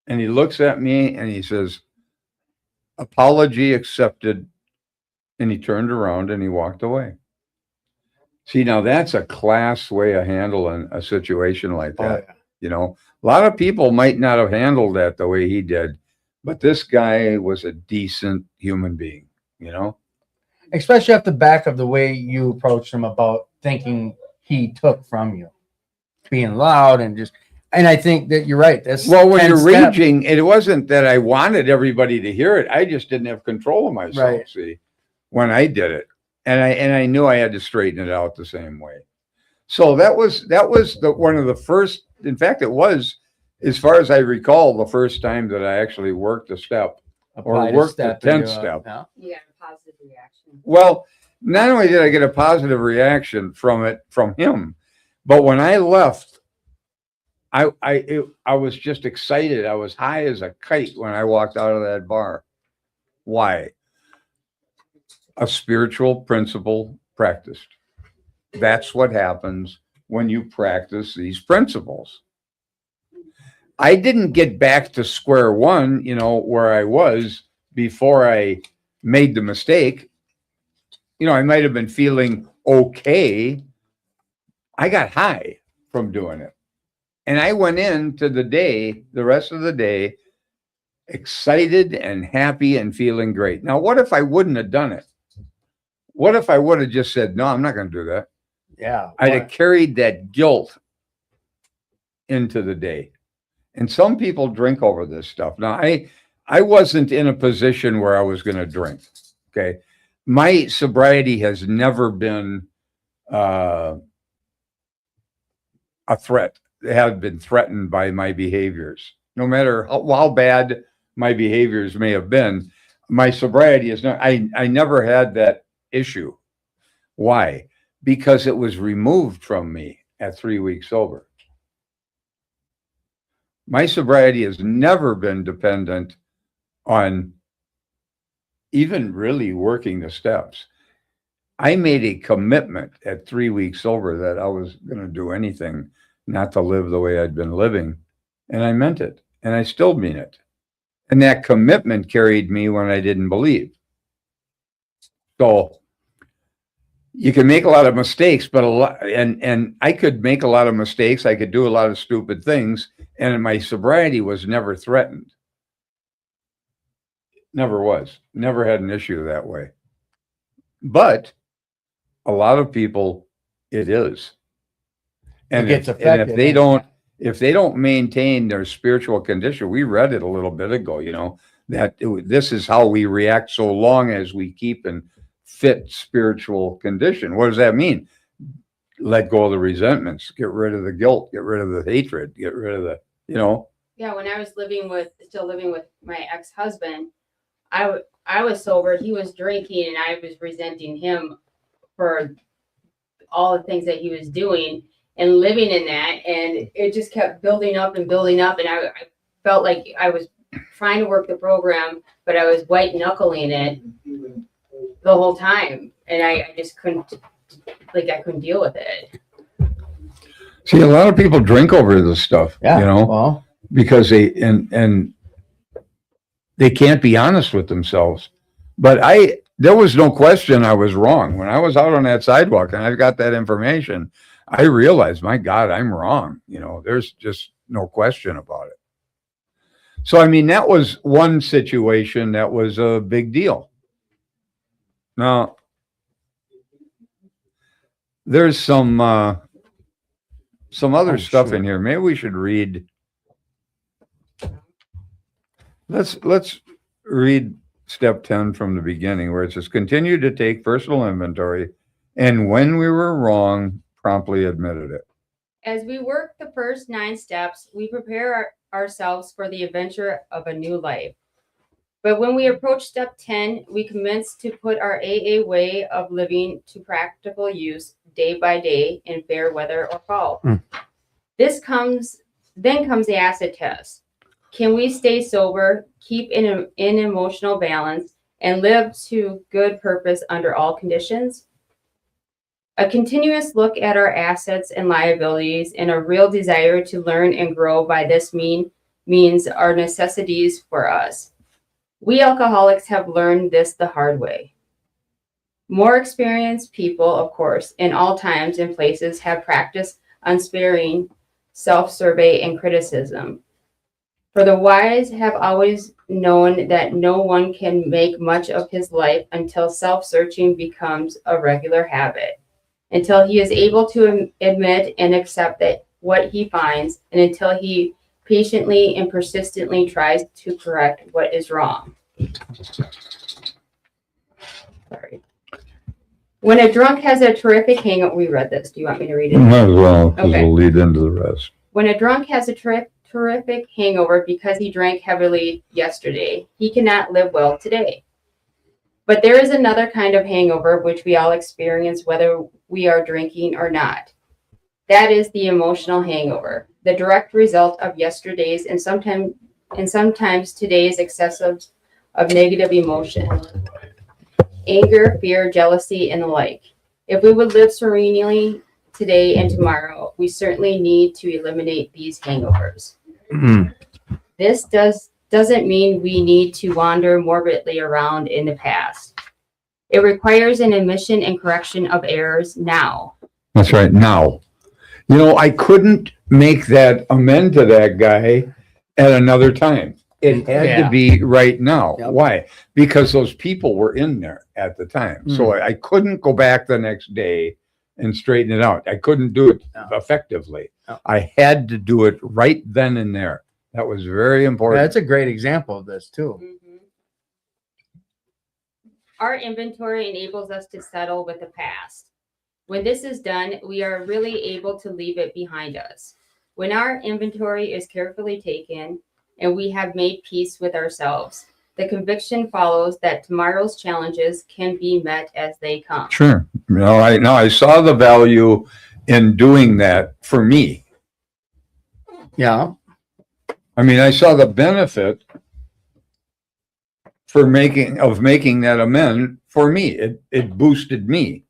And he looks at me and he says, apology accepted. And he turned around and he walked away. See, now that's a class way of handling a situation like that. Oh, yeah. You know, a lot of people might not have handled that the way he did, but this guy was a decent human being, you know? Especially off the back of the way you approached him about thinking he took from you. Being loud and just, And I think that you're right. That's Well, when 10 you're steps. raging, it wasn't that I wanted everybody to hear it. I just didn't have control of myself. Right. See, when I did it, and I knew I had to straighten it out the same way. So that was one of the first. In fact, it was, as far as I recall, the first time that I actually worked a step Applied or a worked step the 10th into a- step. yeah. You got a positive reaction. Well, not only did I get a positive reaction from him, but when I left, I was just excited. I was high as a kite when I walked out of that bar. Why? A spiritual principle practiced. That's what happens when you practice these principles. I didn't get back to square one, where I was before I made the mistake. I might have been feeling okay. I got high from doing it. And I went into the rest of the day, excited and happy and feeling great. Now, what if I wouldn't have done it? What if I would have just said, no, I'm not going to do that? Yeah. I'd have carried that guilt into the day. And some people drink over this stuff. Now, I wasn't in a position where I was going to drink. Okay. My sobriety has never been a threat. It has been threatened by my behaviors. No matter how bad my behaviors may have been, my sobriety is not, I never had that issue. Why? Because it was removed from me at 3 weeks sober. My sobriety has never been dependent on even really working the steps. I made a commitment at 3 weeks sober that I was going to do anything not to live the way I'd been living. And I meant it. And I still mean it. And that commitment carried me when I didn't believe. So you can make a lot of mistakes, but and I could make a lot of mistakes. I could do a lot of stupid things. And my sobriety was never threatened. Never was. Never had an issue that way. But a lot of people, it is. And if they don't maintain their spiritual condition, we read it a little bit ago, that this is how we react so long as we keep in fit spiritual condition. What does that mean? Let go of the resentments, get rid of the guilt, get rid of the hatred, get rid of the, Yeah, when I was still living with my ex-husband, I was sober, he was drinking, and I was resenting him for all the things that he was doing and living in that. And it just kept building up. And I felt like I was trying to work the program, but I was white knuckling it the whole time. And I just couldn't deal with it. See, a lot of people drink over this stuff, Well, because they can't be honest with themselves. But there was no question I was wrong. When I was out on that sidewalk and I got that information, I realized, my God, I'm wrong. There's just no question about it. So, that was one situation that was a big deal. Now, there's some other stuff in here. Maybe we should read. Let's read step 10 from the beginning, where it says, continue to take personal inventory, and when we were wrong, promptly admitted it. As we work the first 9 steps, we prepare ourselves for the adventure of a new life. But when we approach step 10, we commence to put our AA way of living to practical use day by day in fair weather or foul. Then comes the acid test. Can we stay sober, keep in emotional balance, and live to good purpose under all conditions? A continuous look at our assets and liabilities and a real desire to learn and grow by this means are necessities for us. We alcoholics have learned this the hard way. More experienced people, of course, in all times and places have practiced unsparing self-survey and criticism. For the wise have always known that no one can make much of his life until self-searching becomes a regular habit, until he is able to admit and accept that what he finds and until he patiently and persistently tries to correct what is wrong. Sorry. When a drunk has a terrific hangover, we read this. Do you want me to read it? Might as well, because Okay. it'll lead into the rest. When a drunk has a terrific hangover because he drank heavily yesterday, he cannot live well today. But there is another kind of hangover which we all experience whether we are drinking or not. That is the emotional hangover, the direct result of yesterday's and sometimes today's excessive of negative emotion. Anger, fear, jealousy, and the like. If we would live serenely today and tomorrow, we certainly need to eliminate these hangovers. This doesn't mean we need to wander morbidly around in the past. It requires an admission and correction of errors now. That's right, now. You know, I couldn't make that amend to that guy at another time. It had to be right now. Yep. Why? Because those people were in there at the time. So I couldn't go back the next day and straighten it out. I couldn't do it effectively. No. I had to do it right then and there. That was very important. That's a great example of this too. Our inventory enables us to settle with the past. When this is done, we are really able to leave it behind us. When our inventory is carefully taken and we have made peace with ourselves, the conviction follows that tomorrow's challenges can be met as they come. Sure. I saw the value in doing that for me. Yeah. I mean, I saw the benefit for making that amend for me. It boosted me.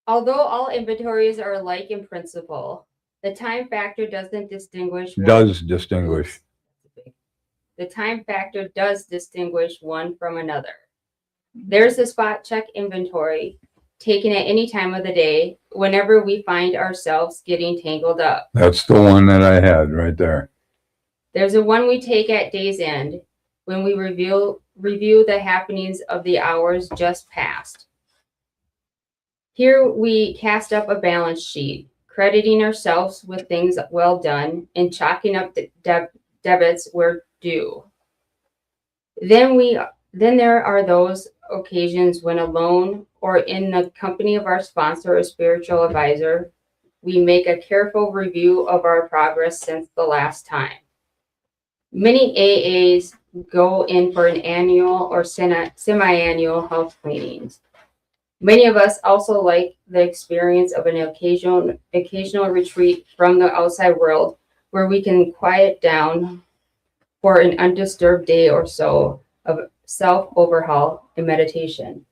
Although all inventories are alike in principle, the time factor doesn't distinguish. The time factor does distinguish one from another. There's a spot check inventory taken at any time of the day whenever we find ourselves getting tangled up. That's the one that I had right there. There's a one we take at day's end when we review the happenings of the hours just past. Here we cast up a balance sheet, crediting ourselves with things well done and chalking up the debits where due. Then there are those occasions when alone or in the company of our sponsor or spiritual advisor, we make a careful review of our progress since the last time. Many AAs go in for an annual or semi-annual house cleanings. Many of us also like the experience of an occasional retreat from the outside world where we can quiet down for an undisturbed day or so of self-overhaul and meditation.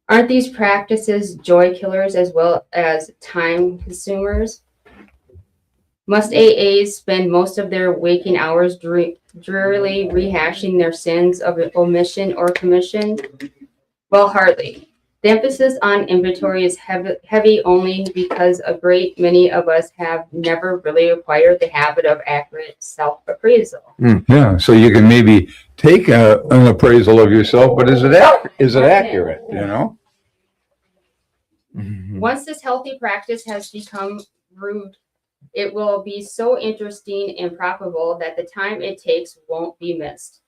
Aren't these practices joy killers as well as time consumers? Must AAs spend most of their waking hours drearily rehashing their sins of omission or commission? Well, hardly. The emphasis on inventory is heavy only because a great many of us have never really acquired the habit of accurate self-appraisal. Yeah, so you can maybe take an appraisal of yourself, but is it accurate, you know? Once this healthy practice has become root, it will be so interesting and profitable that the time it takes won't be missed.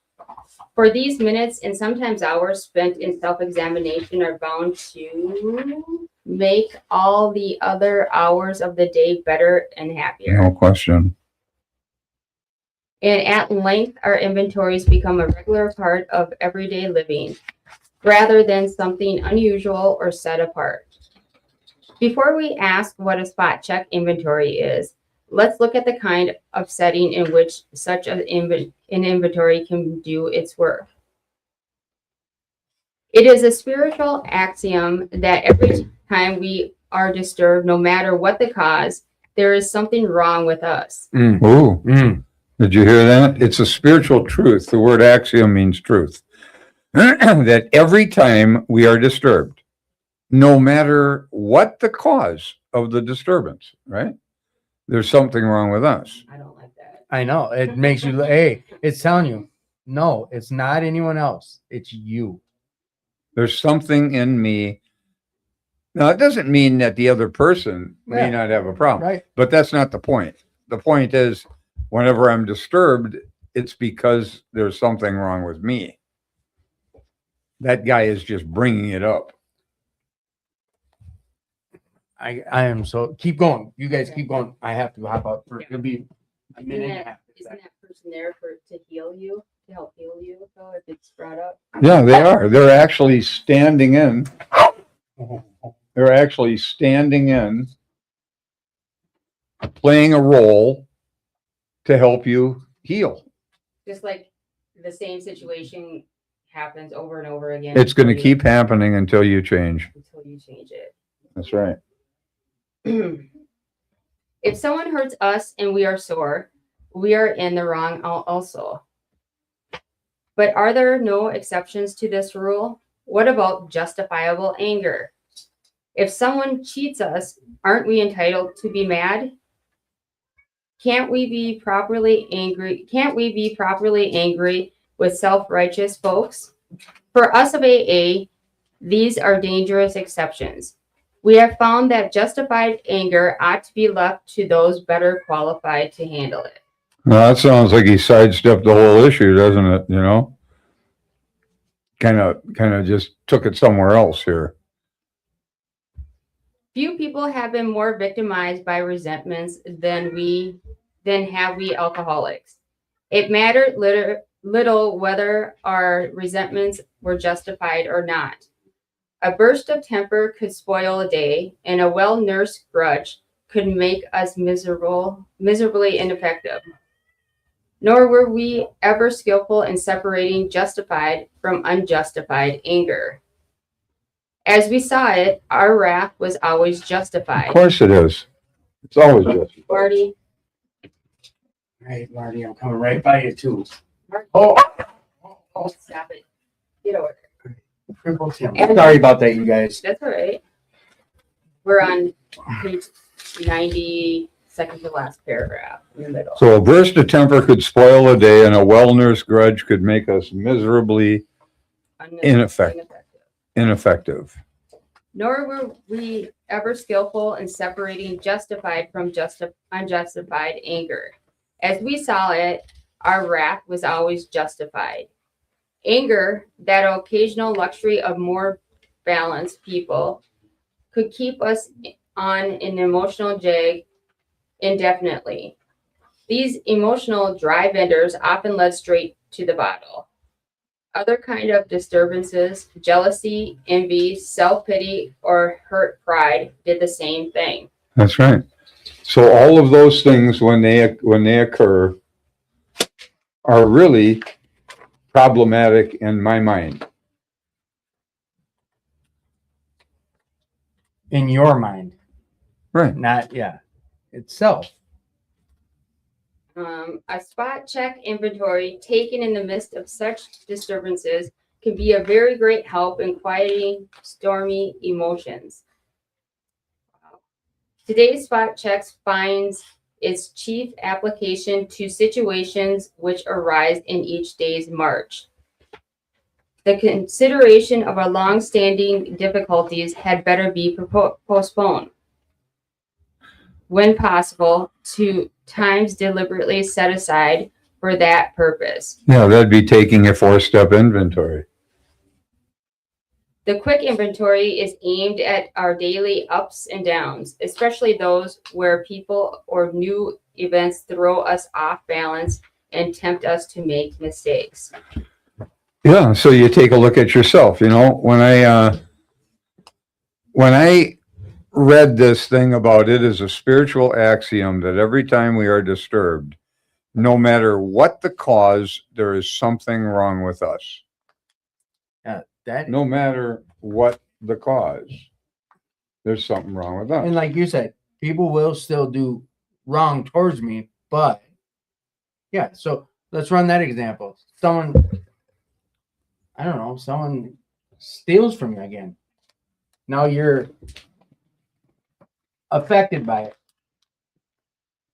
For these minutes and sometimes hours spent in self-examination are bound to make all the other hours of the day better and happier. No question. And at length, our inventories become a regular part of everyday living, rather than something unusual or set apart. Before we ask what a spot check inventory is, let's look at the kind of setting in which such an inventory can do its work. It is a spiritual axiom that every time we are disturbed, no matter what the cause, there is something wrong with us. Ooh. Did you hear that? It's a spiritual truth. The word axiom means truth. That every time we are disturbed, no matter what the cause of the disturbance, right? There's something wrong with us. I don't like that. I know. It makes you, hey, it's telling you, no, it's not anyone else. It's you. There's something in me Now, it doesn't mean that the other person may Yeah. not have a problem, Right. but that's not the point. The point is, whenever I'm disturbed, it's because there's something wrong with me. That guy is just bringing it up. I am so keep going. You guys keep going. I have to hop out for it'll be a minute and a half. Isn't that person there to heal you, to help heal you, though, if it's brought up? Yeah, they are. They're actually standing in. They're actually standing in, playing a role to help you heal. Just like the same situation happens over and over again. It's going to until you- keep happening until you change. until you change it. That's right. If someone hurts us and we are sore, we are in the wrong also. But are there no exceptions to this rule? What about justifiable anger? If someone cheats us, aren't we entitled to be mad? Can't we be properly angry? Can't we be properly angry with self-righteous folks? For us of AA, these are dangerous exceptions. We have found that justified anger ought to be left to those better qualified to handle it. Now, that sounds like he sidestepped the whole issue, doesn't it? You know, kind of just took it somewhere else here. Few people have been more victimized by resentments than have we alcoholics. It mattered little whether our resentments were justified or not. A burst of temper could spoil a day, and a well-nursed grudge could make us miserably ineffective. Nor were we ever skillful in separating justified from unjustified anger. As we saw it, our wrath was always justified. Of course it is. It's always justified. Marty. Right, Marty, I'm coming right by you too. Marty, Oh, stop it. Get over it. Triple Tim. Sorry about that, you guys. That's all right. We're on page 90, second to last paragraph in the middle. So a burst of temper could spoil a day, and a well-nursed grudge could make us miserably ineffective. Nor were we ever skillful in separating justified from unjustified anger. As we saw it, our wrath was always justified. Anger, that occasional luxury of more balanced people, could keep us on an emotional jag indefinitely. These emotional dry vendors often led straight to the bottle. Other kind of disturbances, jealousy, envy, self-pity, or hurt pride did the same thing. That's right. So all of those things, when they occur, are really problematic in my mind. In your mind, Right. not itself. A spot check inventory taken in the midst of such disturbances can be a very great help in quieting stormy emotions. Today's spot checks finds its chief application to situations which arise in each day's march. The consideration of our long-standing difficulties had better be postponed, when possible, to times deliberately set aside for that purpose. Yeah, that'd be taking a 4-step inventory. The quick inventory is aimed at our daily ups and downs, especially those where people or new events throw us off balance and tempt us to make mistakes. Yeah, so you take a look at yourself. You know, when I read this thing about it as a spiritual axiom that every time we are disturbed, no matter what the cause, there is something wrong with us. No matter what the cause, there's something wrong with us. And like you said, people will still do wrong towards me, but yeah, so let's run that example. Someone steals from you again. Now you're affected by it.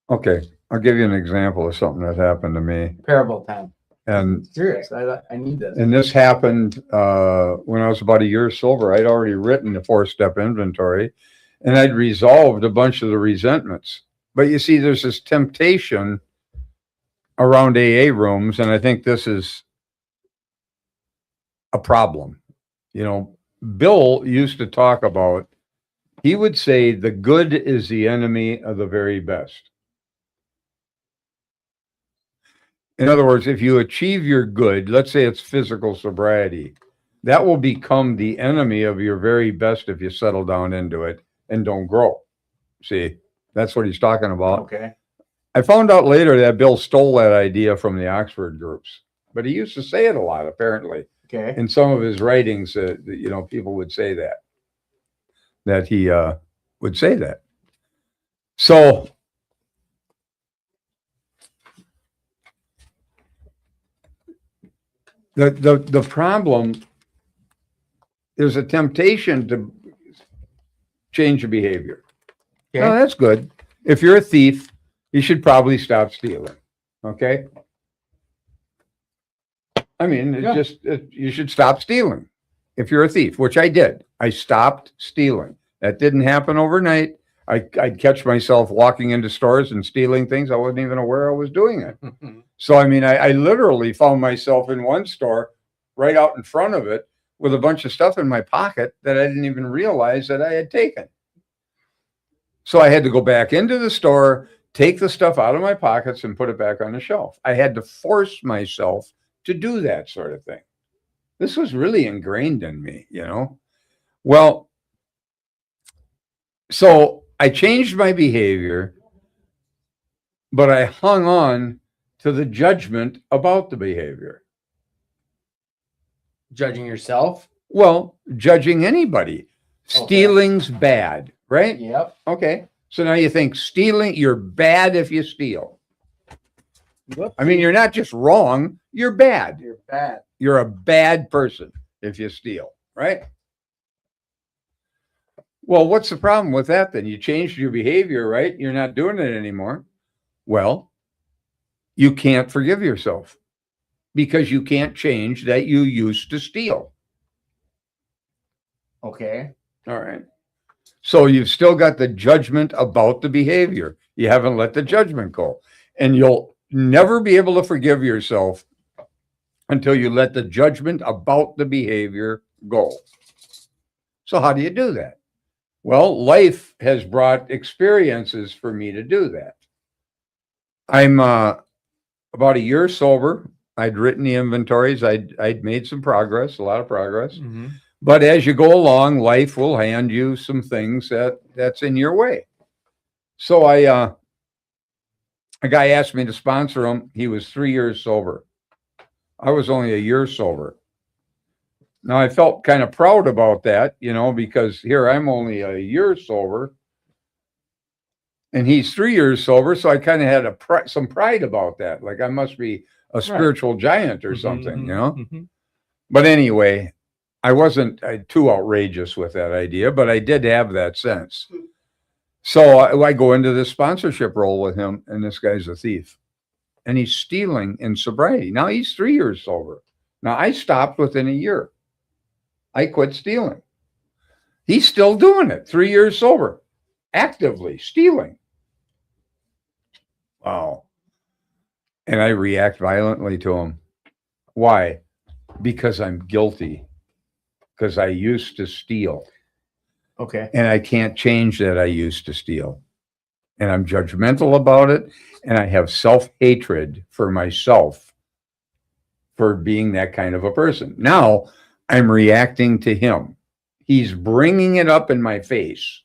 Okay, I'll give you an example of something that happened to me. Parable time. And Serious. I need this. And this happened when I was about a year sober. I'd already written the 4-step inventory, and I'd resolved a bunch of the resentments. But you see, there's this temptation around AA rooms, and I think this is a problem. You know, Bill used to talk about, he would say, the good is the enemy of the very best. In other words, if you achieve your good, let's say it's physical sobriety, that will become the enemy of your very best if you settle down into it and don't grow. See, that's what he's talking about. Okay. I found out later that Bill stole that idea from the Oxford groups, but he used to say it a lot, apparently. Okay. In some of his writings, people would say that he would say that. So the problem, there's a temptation to change your behavior. Okay. Oh, that's good. If you're a thief, you should probably stop stealing. Okay. I mean, you should stop stealing if you're a thief, which I did. I stopped stealing. That didn't happen overnight. I'd catch myself walking into stores and stealing things. I wasn't even aware I was doing it. So, I mean, I literally found myself in one store right out in front of it with a bunch of stuff in my pocket that I didn't even realize that I had taken. So I had to go back into the store, take the stuff out of my pockets and put it back on the shelf. I had to force myself to do that sort of thing. This was really ingrained in me, you know? Well, so I changed my behavior, but I hung on to the judgment about the behavior. Judging yourself? Well, judging anybody. Stealing's bad, right? Yep. Okay. So now you think stealing, you're bad if you steal. Whoops. I mean, you're not just wrong, you're bad. You're bad. You're a bad person if you steal, right? Well, what's the problem with that then? You changed your behavior, right? You're not doing it anymore. Well, you can't forgive yourself because you can't change that you used to steal. Okay. All right. So you've still got the judgment about the behavior. You haven't let the judgment go. And you'll never be able to forgive yourself until you let the judgment about the behavior go. So how do you do that? Well, life has brought experiences for me to do that. I'm about a year sober. I'd written the inventories. I'd made some progress, a lot of progress. Mm-hmm. But as you go along, life will hand you some things that's in your way. So a guy asked me to sponsor him. He was 3 years sober. I was only a year sober. Now I felt kind of proud about that, you know, because here I'm only a year sober and he's 3 years sober. So I kind of had some pride about that. Like I must be a spiritual giant or something, you know? Mm-hmm. But anyway, I wasn't too outrageous with that idea, but I did have that sense. So I go into this sponsorship role with him, and this guy's a thief. And he's stealing in sobriety. Now he's 3 years sober. Now I stopped within a year. I quit stealing. He's still doing it, 3 years sober, actively stealing. Wow. And I react violently to him. Why? Because I'm guilty. Because I used to steal. Okay. And I can't change that I used to steal. And I'm judgmental about it. And I have self-hatred for myself for being that kind of a person. Now I'm reacting to him. He's bringing it up in my face.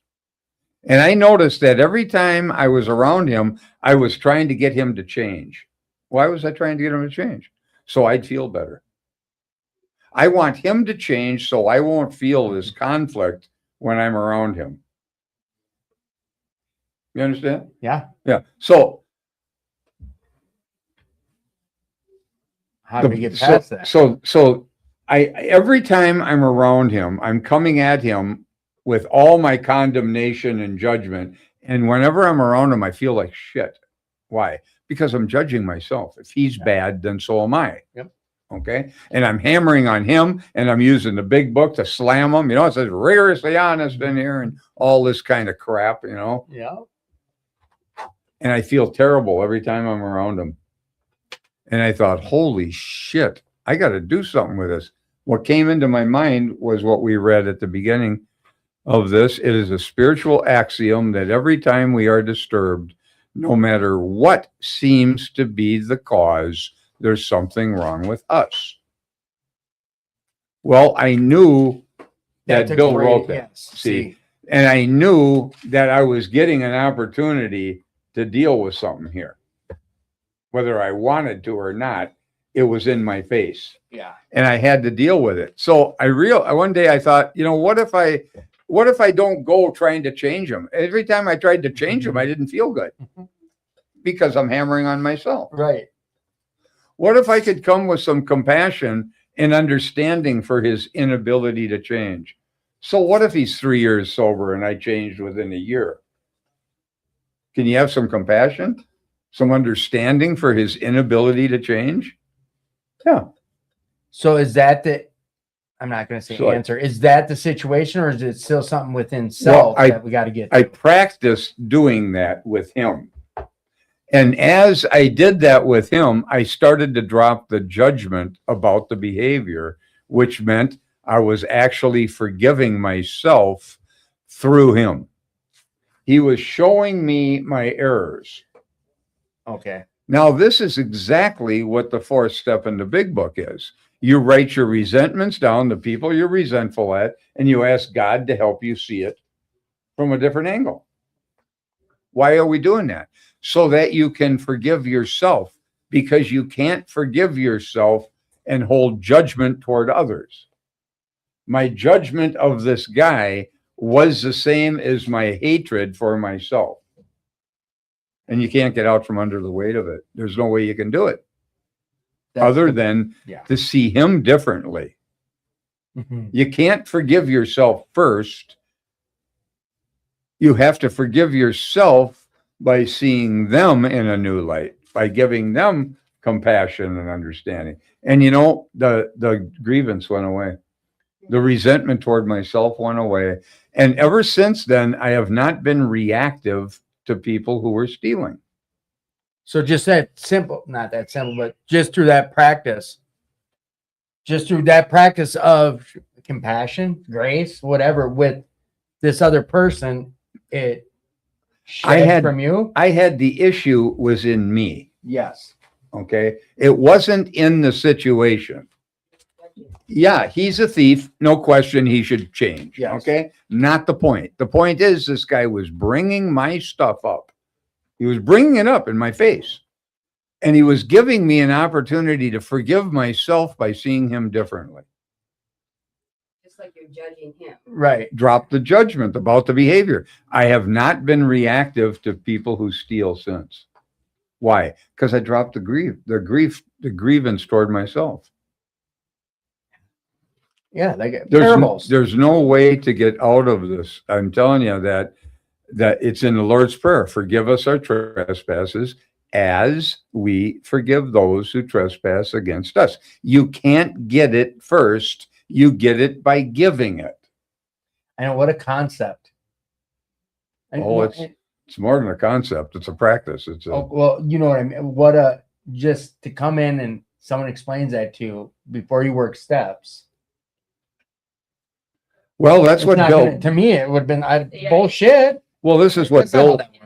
And I noticed that every time I was around him, I was trying to get him to change. Why was I trying to get him to change? So I'd feel better. I want him to change so I won't feel this conflict when I'm around him. You understand? Yeah. Yeah. So how do we get past that? So every time I'm around him, I'm coming at him with all my condemnation and judgment. And whenever I'm around him, I feel like shit. Why? Because I'm judging myself. If he's bad, then so am I. Yep. Okay. And I'm hammering on him, and I'm using the big book to slam him. It says rigorously honest in here and all this kind of crap, Yeah. And I feel terrible every time I'm around him. And I thought, holy shit, I got to do something with this. What came into my mind was what we read at the beginning of this. It is a spiritual axiom that every time we are disturbed, no matter what seems to be the cause, there's something wrong with us. Well, I knew that Bill wrote that. Yes. See, and I knew that I was getting an opportunity to deal with something here. Whether I wanted to or not, it was in my face. Yeah. And I had to deal with it. So one day I thought, what if I don't go trying to change him? Every time I tried to change him, I didn't feel good because I'm hammering on myself. Right. What if I could come with some compassion and understanding for his inability to change? So what if he's 3 years sober and I changed within a year? Can you have some compassion? Some understanding for his inability to change? Yeah. So is that I'm not going to say answer. Is that the situation, or is it still something within self that we got to get to? I practiced doing that with him. And as I did that with him, I started to drop the judgment about the behavior, which meant I was actually forgiving myself through him. He was showing me my errors. Okay. Now, this is exactly what the fourth step in the big book is. You write your resentments down, the people you're resentful at, and you ask God to help you see it from a different angle. Why are we doing that? So that you can forgive yourself, because you can't forgive yourself and hold judgment toward others. My judgment of this guy was the same as my hatred for myself. And you can't get out from under the weight of it. There's no way you can do it other than to see him differently. Mm-hmm. You can't forgive yourself first. You have to forgive yourself by seeing them in a new light, by giving them compassion and understanding. And the grievance went away. The resentment toward myself went away. And ever since then, I have not been reactive to people who were stealing. So just not that simple, but just through that practice of compassion, grace, whatever, with this other person, it shed from you. I had the issue was in me. Yes. Okay. It wasn't in the situation. Yeah, he's a thief. No question, he should change. Yes. Okay. Not the point. The point is, this guy was bringing my stuff up. He was bringing it up in my face. And he was giving me an opportunity to forgive myself by seeing him differently. Just like you're judging him. Right. Drop the judgment about the behavior. I have not been reactive to people who steal since. Why? Because I dropped the grievance toward myself. Yeah, they get parables. There's no way to get out of this. I'm telling you that it's in the Lord's Prayer. Forgive us our trespasses as we forgive those who trespass against us. You can't get it first. You get it by giving it. I know, what a concept. It's more than a concept. It's a practice. Well, you know what I mean? Just to come in and someone explains that to you before you work steps. Well, that's what Bill. To me, it would have been bullshit. Well, this is what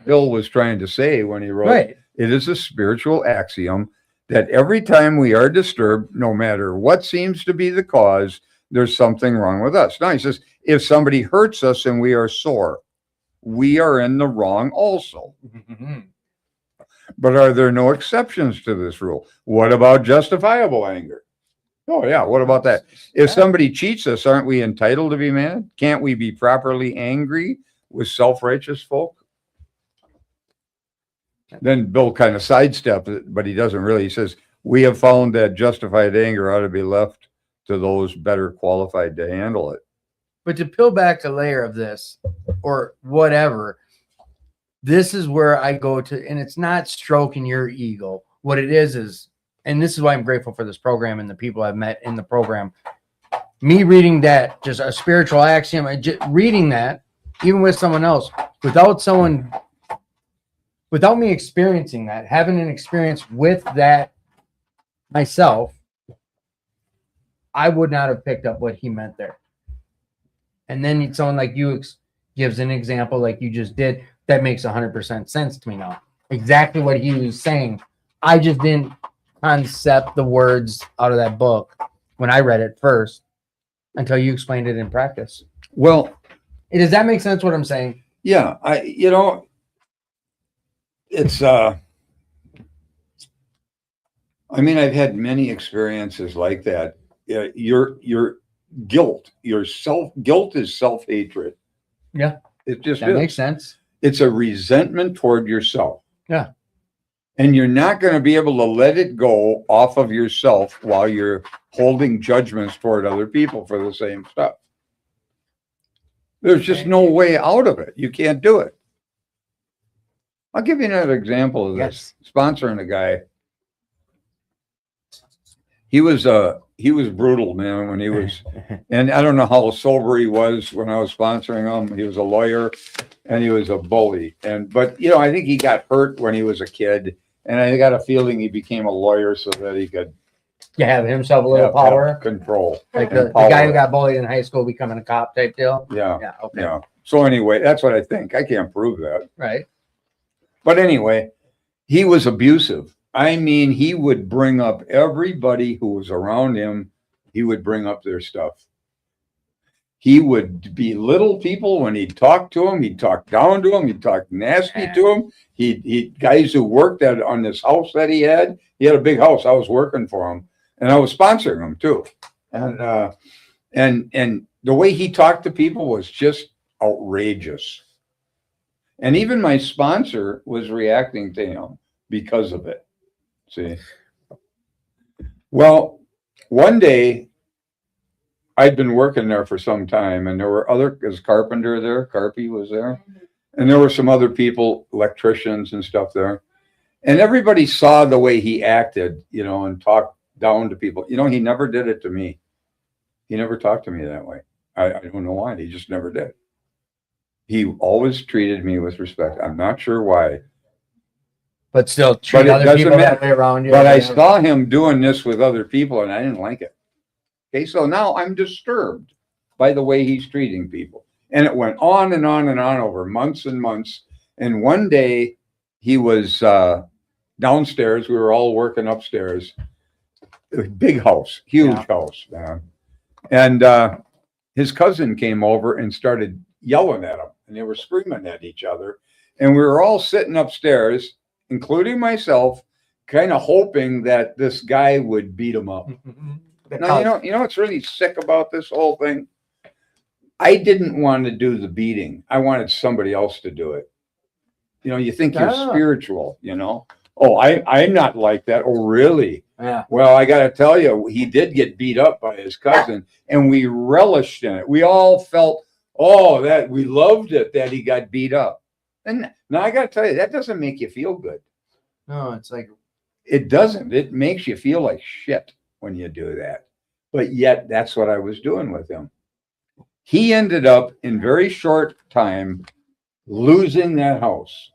Bill was trying to say when he wrote. Right. It is a spiritual axiom that every time we are disturbed, no matter what seems to be the cause, there's something wrong with us. Now he says, if somebody hurts us and we are sore, we are in the wrong also. Mm-hmm. But are there no exceptions to this rule? What about justifiable anger? Oh, yeah. What about that? If somebody cheats us, aren't we entitled to be mad? Can't we be properly angry with self-righteous folk? Then Bill kind of sidestepped it, but he doesn't really. He says, we have found that justified anger ought to be left to those better qualified to handle it. But to peel back a layer of this, or whatever, This is where I go to, and it's not stroking your ego. What it is, and this is why I'm grateful for this program and the people I've met in the program. Me reading that, just a spiritual axiom, reading that, even with someone else, without me experiencing that, having an experience with that myself, I would not have picked up what he meant there. And then someone like you gives an example like you just did. That makes 100% sense to me now. Exactly what he was saying. I just didn't concept the words out of that book when I read it first until you explained it in practice. Well, does that make sense what I'm saying? Yeah, it's I mean, I've had many experiences like that. Your guilt, guilt is self-hatred. Yeah. It just that makes sense. It's a resentment toward yourself. Yeah. And you're not going to be able to let it go off of yourself while you're holding judgments toward other people for the same stuff. There's just no way out of it. You can't do it. I'll give you another example of this. Sponsoring a guy. He was brutal, man, when he was, and I don't know how sober he was when I was sponsoring him. He was a lawyer and he was a bully. But I think he got hurt when he was a kid. And I got a feeling he became a lawyer so that he could have himself a little power. Control. Like the guy who got bullied in high school becoming a cop type deal. Yeah. Yeah. Okay. Yeah. So anyway, that's what I think. I can't prove that. Right. But anyway, he was abusive. I mean, he would bring up everybody who was around him. He would bring up their stuff. He would belittle people when he'd talk to them. He'd talk down to them. He'd talk nasty to them. He guys who worked on this house that he had a big house. I was working for him and I was sponsoring him too. And the way he talked to people was just outrageous. And even my sponsor was reacting to him because of it. See? Well, one day I'd been working there for some time and there were there's Carpenter there, Carpy was there. And there were some other people, electricians and stuff there. And everybody saw the way he acted, and talked down to people. He never did it to me. He never talked to me that way. I don't know why. He just never did. He always treated me with respect. I'm not sure why. But still treat other people that way around you. But I saw him doing this with other people and I didn't like it. Okay, so now I'm disturbed by the way he's treating people. And it went on and on and on over months and months. And one day he was downstairs. We were all working upstairs. A big house, huge house, man. And his cousin came over and started yelling at him. And they were screaming at each other. And we were all sitting upstairs, including myself, kind of hoping that this guy would beat him up. Now, you know what's really sick about this whole thing? I didn't want to do the beating. I wanted somebody else to do it. You think you're spiritual, Oh, I'm not like that. Oh, really? Yeah. Well, I got to tell you, he did get beat up by his cousin, and we relished in it. We all felt, that we loved it that he got beat up. And now I got to tell you, that doesn't make you feel good. No, it's like it doesn't. It makes you feel like shit when you do that. But yet, that's what I was doing with him. He ended up in very short time losing that house,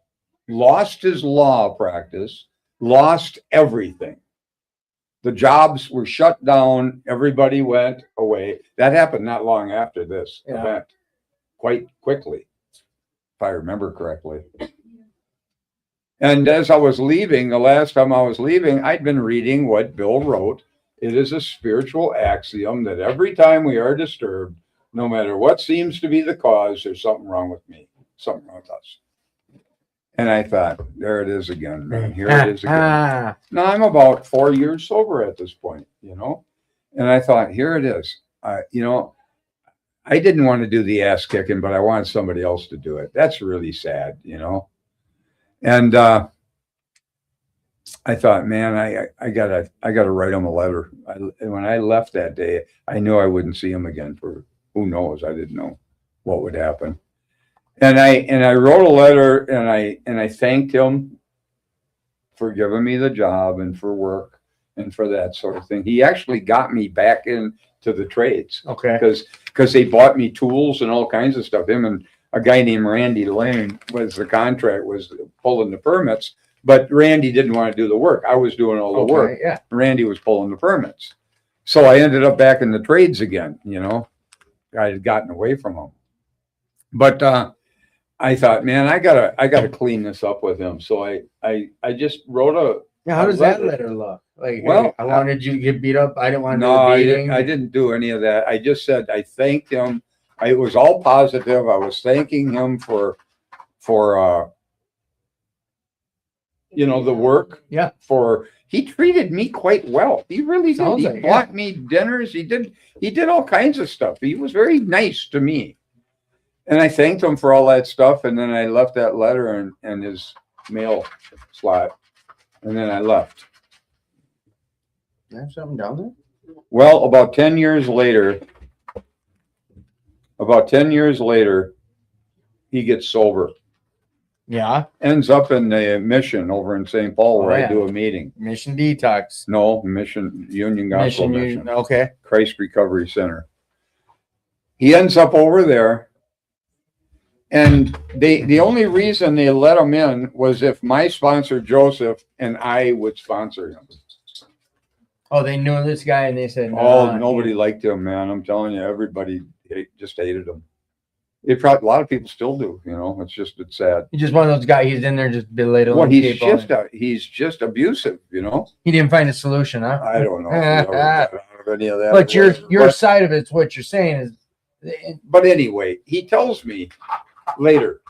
lost his law practice, lost everything. The jobs were shut down. Everybody went away. That happened not long after this event, quite quickly, if I remember correctly. And as I was leaving, the last time I was leaving, I'd been reading what Bill wrote. It is a spiritual axiom that every time we are disturbed, no matter what seems to be the cause, there's something wrong with me, something wrong with us. And I thought, there it is again, man. Here it is again. Now I'm about 4 years sober at this point, and I thought, here it is. I didn't want to do the ass kicking, but I wanted somebody else to do it. That's really sad, And I thought, man, I gotta write him a letter. And when I left that day, I knew I wouldn't see him again for who knows. I didn't know what would happen. And I wrote a letter and I thanked him for giving me the job and for work and for that sort of thing. He actually got me back into the trades. Okay. Because they bought me tools and all kinds of stuff. Him and a guy named Randy Lane was the contract, was pulling the permits. But Randy didn't want to do the work. I was doing all the work. Yeah. Randy was pulling the permits. So I ended up back in the trades again, you know. I had gotten away from him. But I thought, man, I gotta clean this up with him. So I just wrote a. Yeah. How does that letter look? Like, Well, hey, I wanted you to get beat up. I didn't want to No, do a beating. I didn't do any of that. I just said I thanked him. It was all positive. I was thanking him for you know, the work. Yeah. He treated me quite well. He really did. Sounds He like, bought me dinners. He did all kinds of stuff. He was very nice to me. And I thanked him for all that stuff. And then I left that letter in his mail slot. And then I left. You have something down there? Well, about 10 years later, he gets sober. Yeah. Ends up in the mission over in St. Paul where I do a meeting. Mission Detox. No, Mission Union Gospel Mission. Okay. Christ Recovery Center. He ends up over there. And the only reason they let him in was if my sponsor, Joseph, and I would sponsor him. Oh, they knew this guy and they said, Oh, nobody liked him, man. I'm telling you, everybody just hated him. A lot of people still do, you know. It's sad. He's just one of those guys. He's in there just belittling Well, people. he's just abusive, you know. He didn't find a solution, huh? I don't know if he ever got out of any of that. But your side of it's what you're saying is. But anyway, he tells me later,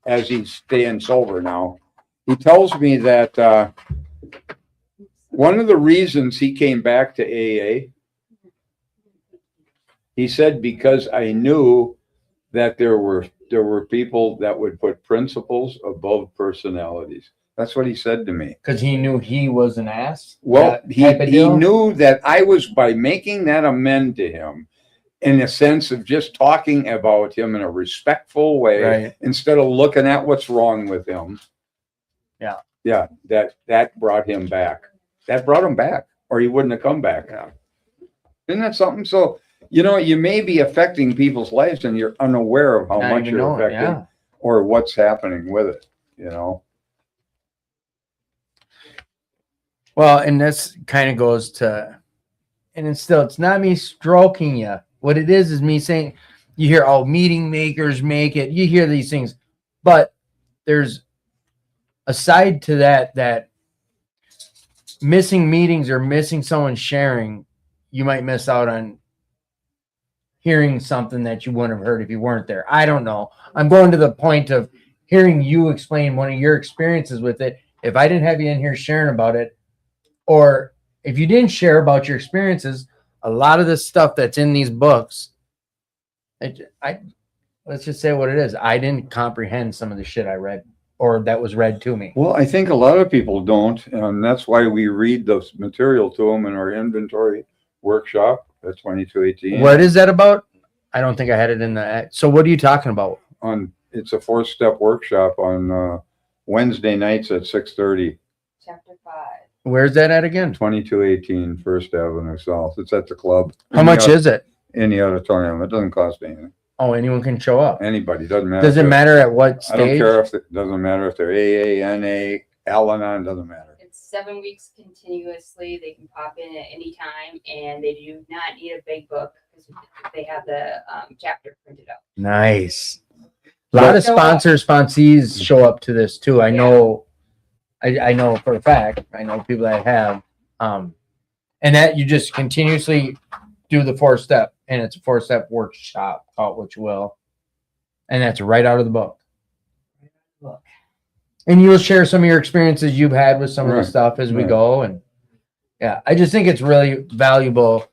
as he's staying sober now, he tells me that one of the reasons he came back to AA, he said, because I knew that there were people that would put principles above personalities. That's what he said to me. Because he knew he was an ass? Well, he knew that I was, by making that amend to him, in a sense of just talking about him in a respectful way, right, instead of looking at what's wrong with him. Yeah. Yeah, that brought him back. That brought him back, or he wouldn't have come back. Yeah. Isn't that something? So, you know, you may be affecting people's lives and you're unaware of how much you're affecting or what's happening with it, you know? Well, and this kind of goes to, and it's not me stroking you. What it is me saying, you hear, oh, meeting makers make it. You hear these things, but there's a side to that missing meetings or missing someone sharing, you might miss out on hearing something that you wouldn't have heard if you weren't there. I don't know. I'm going to the point of hearing you explain one of your experiences with it. If I didn't have you in here sharing about it, or if you didn't share about your experiences, a lot of the stuff that's in these books, let's just say what it is. I didn't comprehend some of the shit I read or that was read to me. Well, I think a lot of people don't, and that's why we read the material to them in our inventory workshop at 2218. What is that about? I don't think I had it in the. So what are you talking about? It's a 4-step workshop on Wednesday nights at 6:30. Chapter 5. Where's that at again? 2218 First Avenue South. It's at the club. How much is it? In the auditorium. It doesn't cost anything. Oh, anyone can show up. Anybody, doesn't matter. Does it matter at what stage? I don't care if it doesn't matter if they're AA, NA, Al-Anon, doesn't matter. It's 7 weeks continuously. They can pop in at any time, and they do not need a big book because they have the chapter printed out. Nice. A lot of sponsees show up to this too. I know for a fact. I know people that have, and that you just continuously do the 4-step, and it's a 4-step workshop, call it what you will, and that's right out of the book. And you'll share some of your experiences you've had with some of the stuff as we go, and yeah, I just think it's really valuable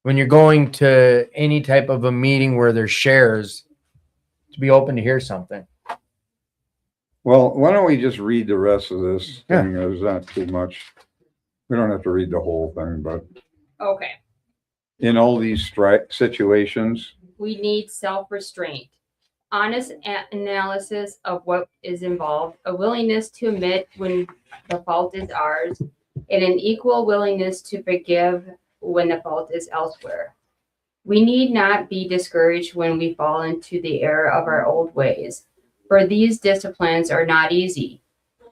when you're going to any type of a meeting where there's shares to be open to hear something. Well, why don't we just read the rest of this thing? There's not too much. We don't have to read the whole thing, but Okay. in all these situations, We need self-restraint. honest analysis of what is involved, a willingness to admit when the fault is ours, and an equal willingness to forgive when the fault is elsewhere. We need not be discouraged when we fall into the error of our old ways, for these disciplines are not easy.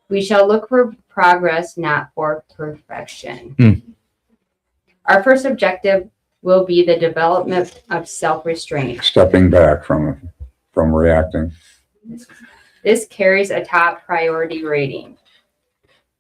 We shall look for progress, not for perfection. Our first objective will be the development of self-restraint. Stepping back from reacting. This carries a top priority rating.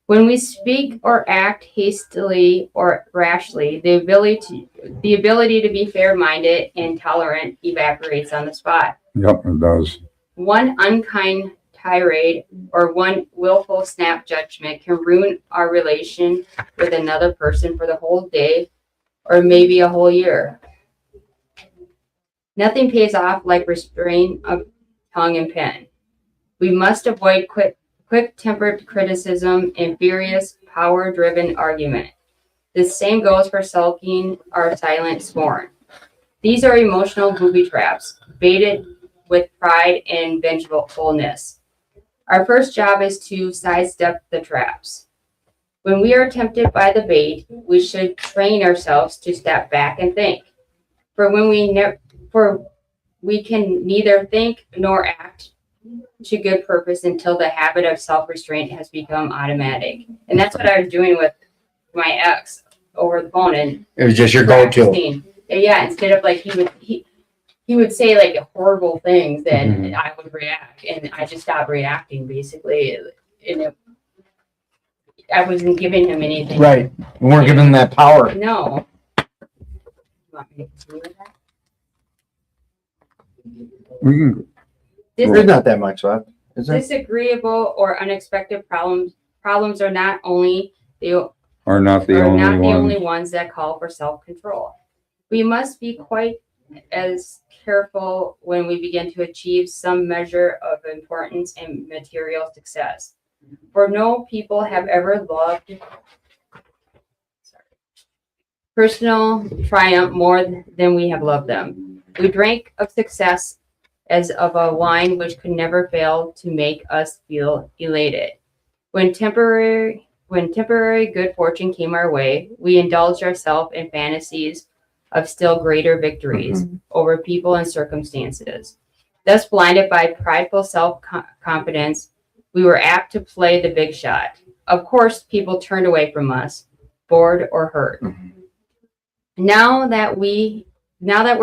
When we speak or act hastily or rashly, the ability to be fair-minded and tolerant evaporates on the spot. Yep, it does. One unkind tirade or one willful snap judgment can ruin our relation with another person for the whole day or maybe a whole year. Nothing pays off like restraint of tongue and pen. We must avoid quick-tempered criticism and furious, power-driven argument. The same goes for sulking or silent scorn. These are emotional booby traps, baited with pride and vengefulness. Our first job is to sidestep the traps. When we are tempted by the bait, we should train ourselves to step back and think. For we can neither think nor act to good purpose until the habit of self-restraint has become automatic. And that's what I was doing with my ex over the phone. And it was just your go-to. Yeah, instead of like he would say like horrible things, and I would react, and I just stopped reacting basically. And I wasn't giving him anything. Right. We weren't giving him that power. No. You want me to continue with that? We can, There's not that much left, is there? Disagreeable or unexpected problems are not only the are not the only ones that call for self-control. We must be quite as careful when we begin to achieve some measure of importance and material success. For no people have ever loved personal triumph more than we have loved them. We drank of success as of a wine which could never fail to make us feel elated. When temporary good fortune came our way, we indulged ourselves in fantasies of still greater victories over people and circumstances. Thus, blinded by prideful self-confidence, we were apt to play the big shot. Of course, people turned away from us, bored or hurt. Now that we're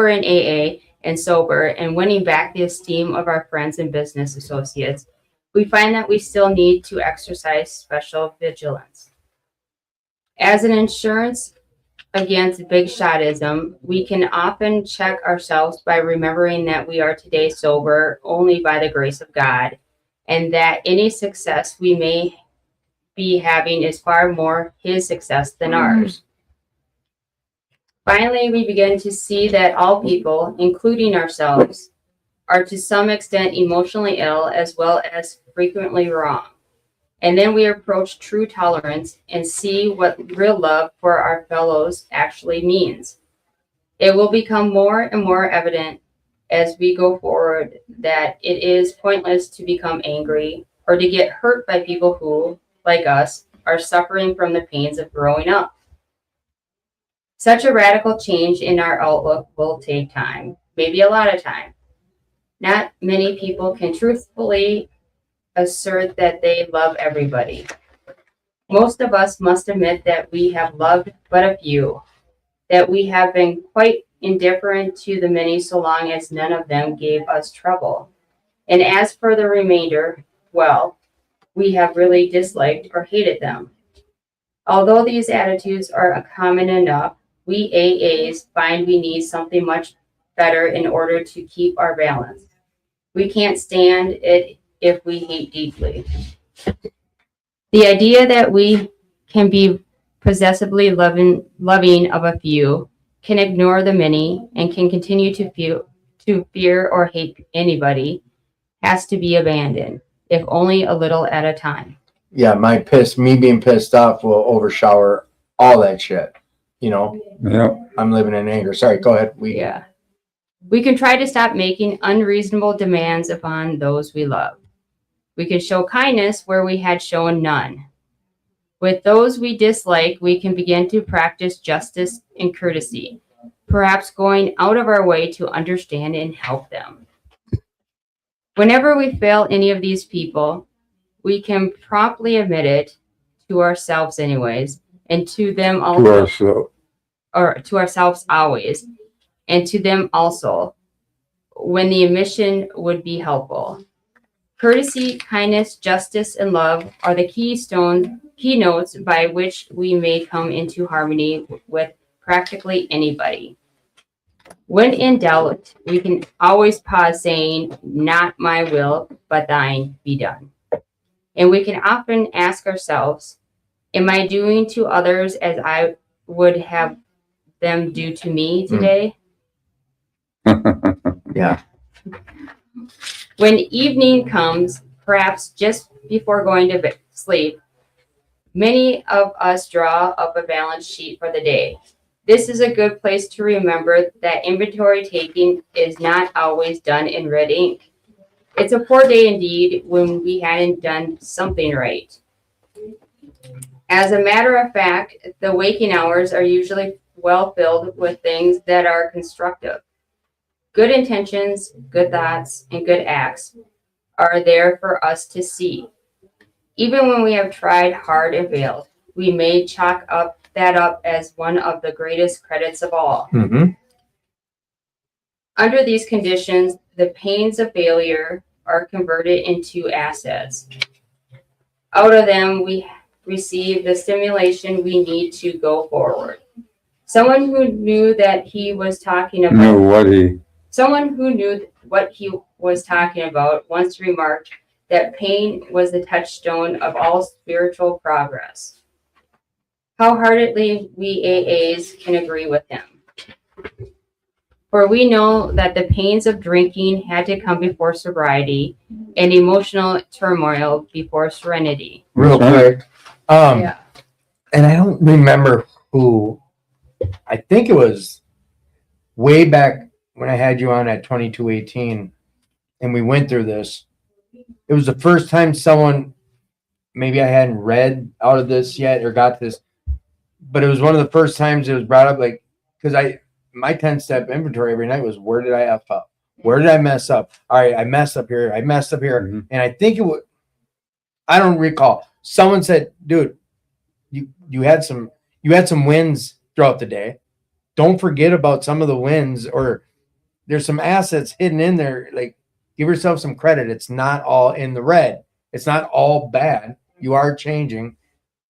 in AA and sober and winning back the esteem of our friends and business associates, we find that we still need to exercise special vigilance. As an insurance against big shotism, we can often check ourselves by remembering that we are today sober only by the grace of God, and that any success we may be having is far more His success than ours. Finally, we begin to see that all people, including ourselves, are to some extent emotionally ill as well as frequently wrong. And then we approach true tolerance and see what real love for our fellows actually means. It will become more and more evident as we go forward that it is pointless to become angry or to get hurt by people who, like us, are suffering from the pains of growing up. Such a radical change in our outlook will take time, maybe a lot of time. Not many people can truthfully assert that they love everybody. Most of us must admit that we have loved but a few, that we have been quite indifferent to the many so long as none of them gave us trouble. And as for the remainder, well, we have really disliked or hated them. Although these attitudes are common enough, we AAs find we need something much better in order to keep our balance. We can't stand it if we hate deeply. The idea that we can be possessively loving of a few, can ignore the many, and can continue to fear or hate anybody has to be abandoned, if only a little at a time. Yeah, me being pissed off will overshower all that shit. You know, yeah. I'm living in anger. Sorry, go ahead. Yeah. We can try to stop making unreasonable demands upon those we love. We can show kindness where we had shown none. With those we dislike, we can begin to practice justice and courtesy, perhaps going out of our way to understand and help them. Whenever we fail any of these people, we can promptly admit it to ourselves anyways, and to them To also, ourselves. or to ourselves always, and to them also, when the admission would be helpful. Courtesy, kindness, justice, and love are the keynotes by which we may come into harmony with practically anybody. When in doubt, we can always pause saying, "Not my will, but thine be done." And we can often ask ourselves, am I doing to others as I would have them do to me today? Yeah. When evening comes, perhaps just before going to sleep, many of us draw up a balance sheet for the day. This is a good place to remember that inventory taking is not always done in red ink. It's a poor day indeed when we hadn't done something right. As a matter of fact, the waking hours are usually well filled with things that are constructive. Good intentions, good thoughts, and good acts are there for us to see. Even when we have tried hard and failed, we may chalk that up as one of the greatest credits of all. Mm-hmm. Under these conditions, the pains of failure are converted into assets. Out of them, we receive the stimulation we need to go forward. Someone who knew that he was talking about Knew what he, Someone who knew what he was talking about once remarked that pain was the touchstone of all spiritual progress. How heartily we AAs can agree with him. For we know that the pains of drinking had to come before sobriety and emotional turmoil before serenity. Real quick. Yeah. And I don't remember who. I think it was way back when I had you on at 2218 and we went through this. It was the first time someone, maybe I hadn't read out of this yet or got this, but it was one of the first times it was brought up, like, because my 10-step inventory every night was, where did I F up? Where did I mess up? All right, I messed up here. Mhm. And I think it was, I don't recall. Someone said, dude, you had some wins throughout the day. Don't forget about some of the wins, or there's some assets hidden in there. Like, give yourself some credit. It's not all in the red. It's not all bad. You are changing,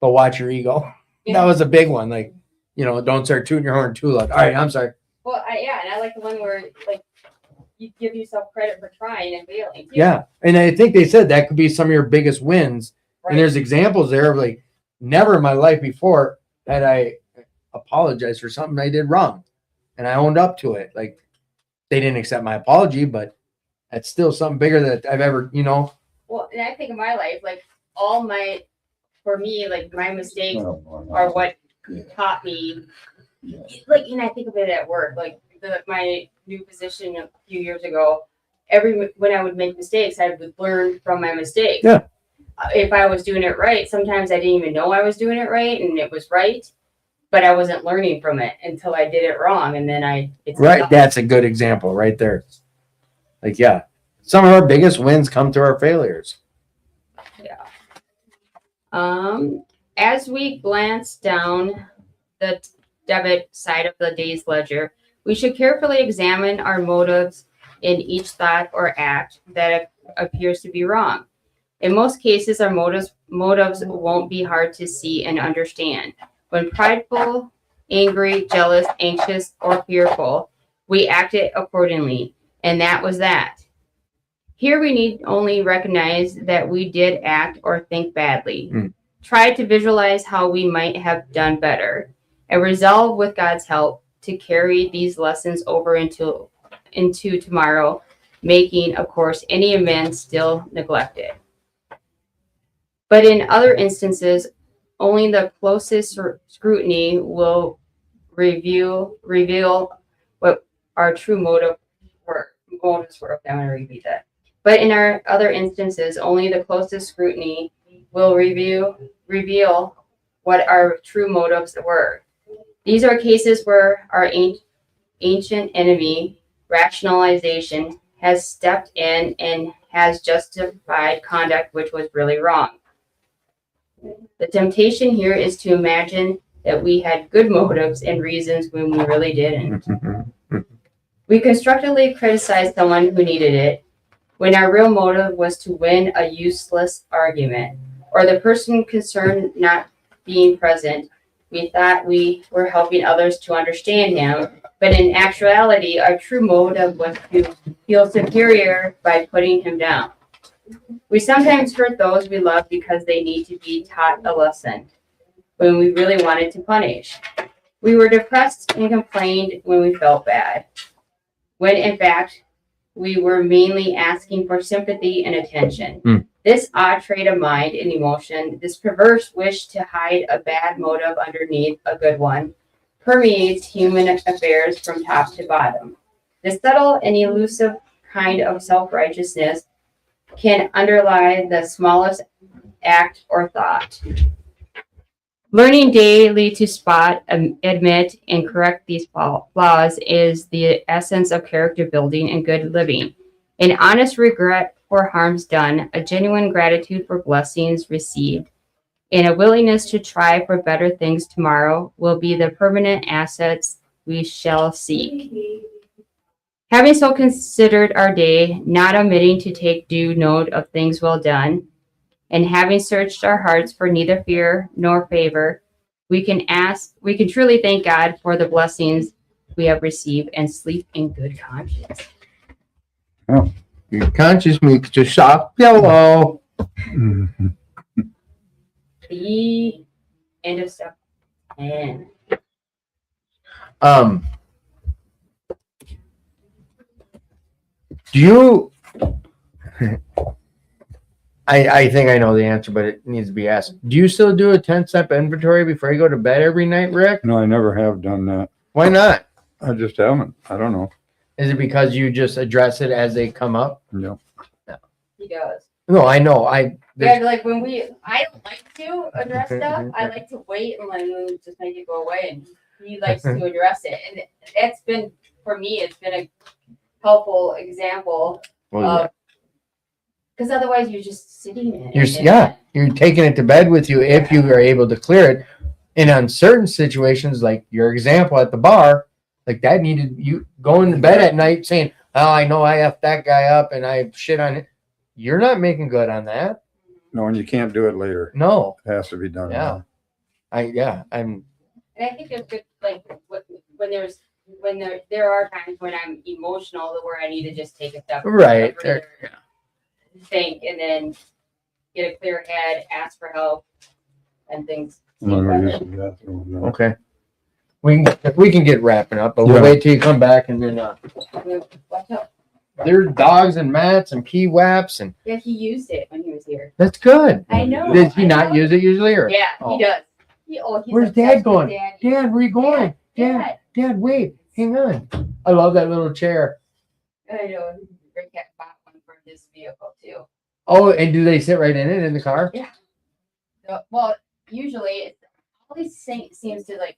but watch your ego. Yeah. That was a big one. Like, don't start tooting your horn too loud. All right, I'm sorry. Well, and I like the one where like you give yourself credit for trying and failing. Too. Yeah, and I think they said that could be some of your biggest wins. Right. And there's examples there of, like, never in my life before had I apologized for something I did wrong, and I owned up to it. Like, they didn't accept my apology, but that's still something bigger that I've ever, Well, and I think in my life, like for me, like my mistakes are what taught me. Like, and I think of it at work, like my new position a few years ago. When I would make mistakes, I would learn from my mistakes. Yeah. If I was doing it right, sometimes I didn't even know I was doing it right, and it was right, but I wasn't learning from it until I did it wrong, and then it's right. That's a good example right there. Like, yeah, some of our biggest wins come through our failures. Yeah. As we glance down the debit side of the day's ledger, we should carefully examine our motives in each thought or act that appears to be wrong. In most cases, our motives won't be hard to see and understand. When prideful, angry, jealous, anxious, or fearful, we acted accordingly, and that was that. Here we need only recognize that we did act or think badly. Try to visualize how we might have done better, and resolve with God's help to carry these lessons over into tomorrow, making, of course, any amends still neglected. But in other instances, only the closest scrutiny will reveal what our true motive motives were. Okay, I'm going to repeat that. But in our other instances, only the closest scrutiny will reveal what our true motives were. These are cases where our ancient enemy, rationalization, has stepped in and has justified conduct which was really wrong. The temptation here is to imagine that we had good motives and reasons when we really didn't. We constructively criticize someone who needed it when our real motive was to win a useless argument, or the person concerned not being present. We thought we were helping others to understand him, but in actuality, our true motive was to feel superior by putting him down. We sometimes hurt those we love because they need to be taught a lesson when we really wanted to punish. We were depressed and complained when we felt bad, when in fact, we were mainly asking for sympathy and attention. This odd trait of mind and emotion, this perverse wish to hide a bad motive underneath a good one, permeates human affairs from top to bottom. The subtle and elusive kind of self-righteousness can underlie the smallest act or thought. Learning daily to spot, admit, and correct these flaws is the essence of character building and good living. An honest regret for harms done, a genuine gratitude for blessings received, and a willingness to try for better things tomorrow will be the permanent assets we shall seek. Having so considered our day, not omitting to take due note of things well done, and having searched our hearts for neither fear nor favor, we can truly thank God for the blessings we have received and sleep in good conscience. Oh. Your conscience makes you soft pillow. The end of step 10. Do you I think I know the answer, but it needs to be asked. Do you still do a 10-step inventory before you go to bed every night, Rick? No, I never have done that. Why not? I just haven't. I don't know. Is it because you just address it as they come up? Yeah. He does. No, I know. Yeah, like I don't like to address stuff. I like to wait and let him just make it go away, and he likes to address it. And it's been, for me, it's been a helpful example of, because otherwise you're just sitting in it. You're taking it to bed with you if you are able to clear it. And on certain situations, like your example at the bar, like that needed you going to bed at night saying, "Oh, I know I effed that guy up and I shit on it." You're not making good on that. No, and you can't do it later. No, It has to be done. Yeah. And I think it's good, like when there are times when I'm emotional where I need to just take a step right. Think and then get a clear head, ask for help, and things. Okay. We can get wrapping up, but we'll wait till you come back and then Watch out. there's dogs and mats and pee waps and Yeah, he used it when he was here. that's good. I know. Did he not use it usually or? Yeah, Oh. he does. He's Where's obsessed Dad with going? Daddy. Dad, where you going? Dad, wait, hang on. I love that little chair. I know. Rick had bought one for his vehicle too. Oh, and do they sit right in it in the car? Yeah. So, well, usually it always seems to like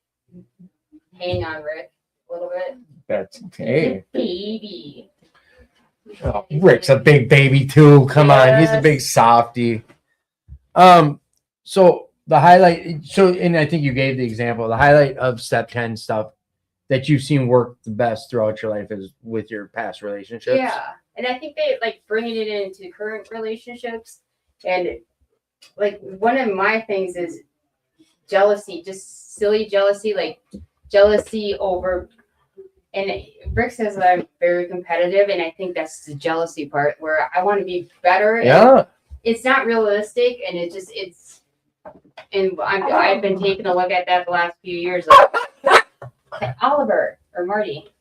hang on Rick a little bit. That's okay. Baby. Oh, Rick's a big baby too. Come on, he's a big softy. So the highlight. So, and I think you gave the example. The highlight of step 10 stuff that you've seen work the best throughout your life is with your past relationships. Yeah, and I think they like bringing it into current relationships, and like one of my things is jealousy, just silly jealousy, like jealousy over. And Rick says that I'm very competitive, and I think that's the jealousy part where I want to be better. Yeah. It's not realistic, and I've been taking a look at that the last few years. Like Oliver or Marty.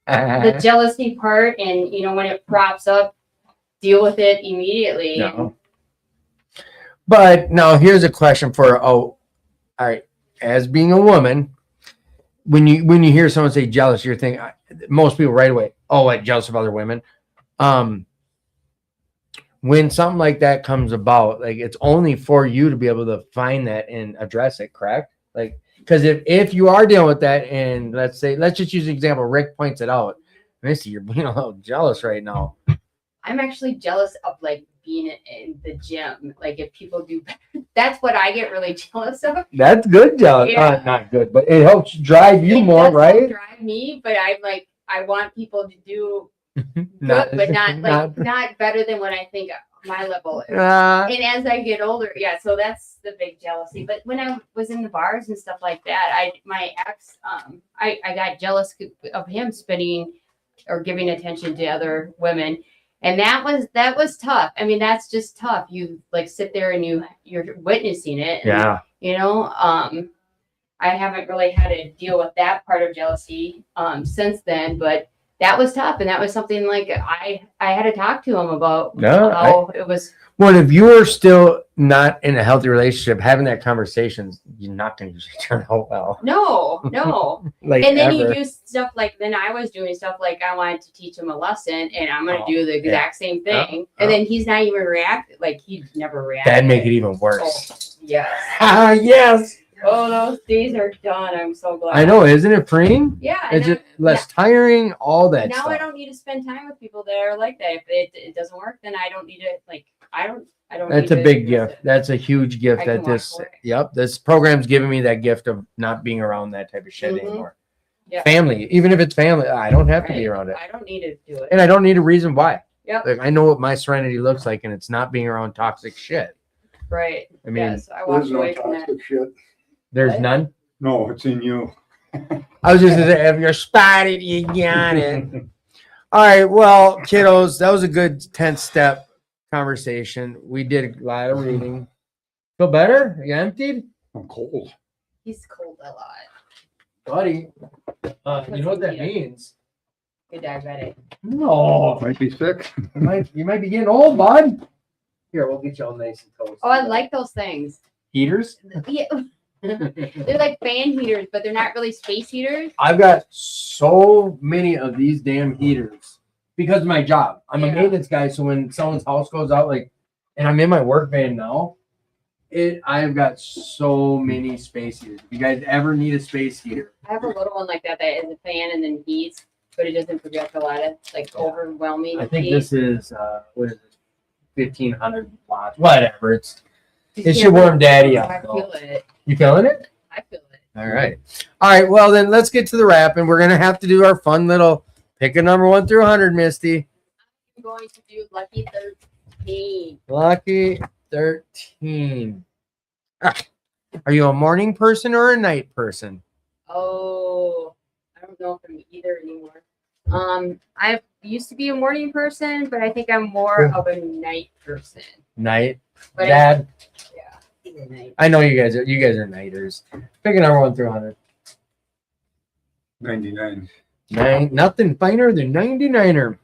The jealousy part, and when it props up, deal with it immediately. No. But now here's a question for all right, as being a woman. When you hear someone say jealous, you're thinking most people right away, oh, like jealous of other women. When something like that comes about, like it's only for you to be able to find that and address it, correct? Like, because if you are dealing with that, and let's just use an example, Rick points it out, Misty, you're being a little jealous right now. I'm actually jealous of like being in the gym. Like if people do, that's what I get really jealous of. That's good jealous. Yeah. Not good, but it helps drive you more, does right? Drive me, but I'm like, I want people to do Not- good, but not like not- not better than what I think my level is. Uh, And as I get older, yeah, so that's the big jealousy. But when I was in the bars and stuff like that, my ex, I got jealous of him spending or giving attention to other women. And that was tough. I mean, that's just tough. You like sit there and you're witnessing it. And, yeah. you know, I haven't really had to deal with that part of jealousy since then, but that was tough. And that was something like I had to talk to him about how it was. Well, if you are still not in a healthy relationship, having that conversation, you're not going to usually turn out well. No. Like, And then ever. you do stuff like, then I was doing stuff like I wanted to teach him a lesson and I'm going to do the exact same thing. And then he's not even reacted. Like he never reacted. That'd make it even worse. Oh, yes. Yes. Oh, those days are done. I'm so glad. I know. Isn't it freeing? Yeah. It's just less tiring, all that now stuff. I don't need to spend time with people that are like that. If it doesn't work, then I don't need to I don't That's a big gift. That's a huge gift I that can this walk away. this program's giving me that gift of not being around that type of shit Mhm. anymore. Yeah. Family, even if it's family, I don't have to be around it. I don't need to do it. And I don't need a reason why. Yep. Like I know what my serenity looks like, and it's not being around toxic shit. Right. I mean, yes, I walked There's no away from that. toxic shit. there's What? none. No, it's in you. I was just gonna say, if you're spotted, you got it. All right, well, kiddos, that was a good 10-step conversation. We did a lot of reading. Feel better? Are you emptied? I'm cold. He's cold a lot. Buddy, you know what that means? You're diabetic. No. Might be sick. You might be getting old, bud. Here, we'll get you all nice and toasty. Oh, I like those things. Heaters? Yeah. They're like fan heaters, but they're not really space heaters. I've got so many of these damn heaters because of my job. I'm a Yeah. maintenance guy, so when someone's house goes out, like, and I'm in my work van now, I've got so many space heaters. If you guys ever need a space heater, I have a little one like that is a fan and then heats, but it doesn't project a lot of like overwhelming I think heat. this is what is it, 1,500 watts, whatever. It You should can't warm really- daddy I up. feel it. You feeling it? I feel it. All right. Well, then let's get to the wrap, and we're gonna have to do our fun little pick a number 1 through 100, Misty. I'm going to do lucky 13. Lucky 13. Are you a morning person or a night person? Oh, I don't know if I'm either anymore. I used to be a morning person, but I think I'm more of a night person. Night. But Dad. either night. I know you guys are nighters. Pick a number 1 through 100. 99. Nothing finer than 99er.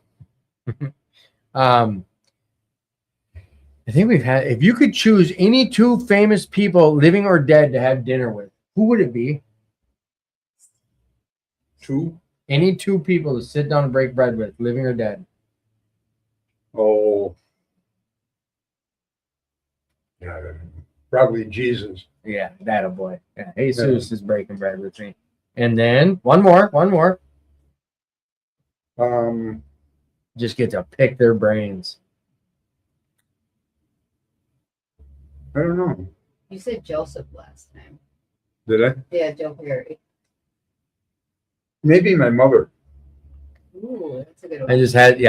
I think if you could choose any 2 famous people, living or dead, to have dinner with, who would it be? 2? Any 2 people to sit down and break bread with, living or dead. Oh. Yeah, probably Jesus. Yeah, that a boy. Yeah, Jesus is breaking bread with me. And then one more. Just get to pick their brains. I don't know. You said Joseph last time. Did I? Yeah, Joe Perry. Maybe my mother. Ooh, that's a good I one. just had,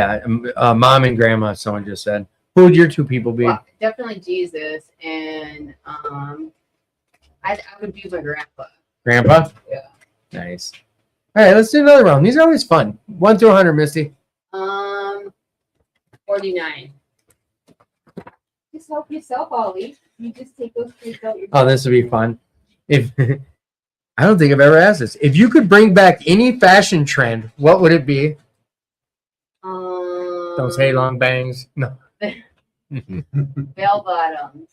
mom and grandma, someone just said. Who would your 2 people be? Well, definitely Jesus, and I would do my grandpa. Grandpa? Yeah. Nice. All right, let's do another round. These are always fun. 1 through 100, Misty. 49. Just help yourself, Ollie. You just take those treats out your. Oh, this would be fun. If I don't think I've ever asked this. If you could bring back any fashion trend, what would it be? Those hay long bangs? No. Bell bottoms.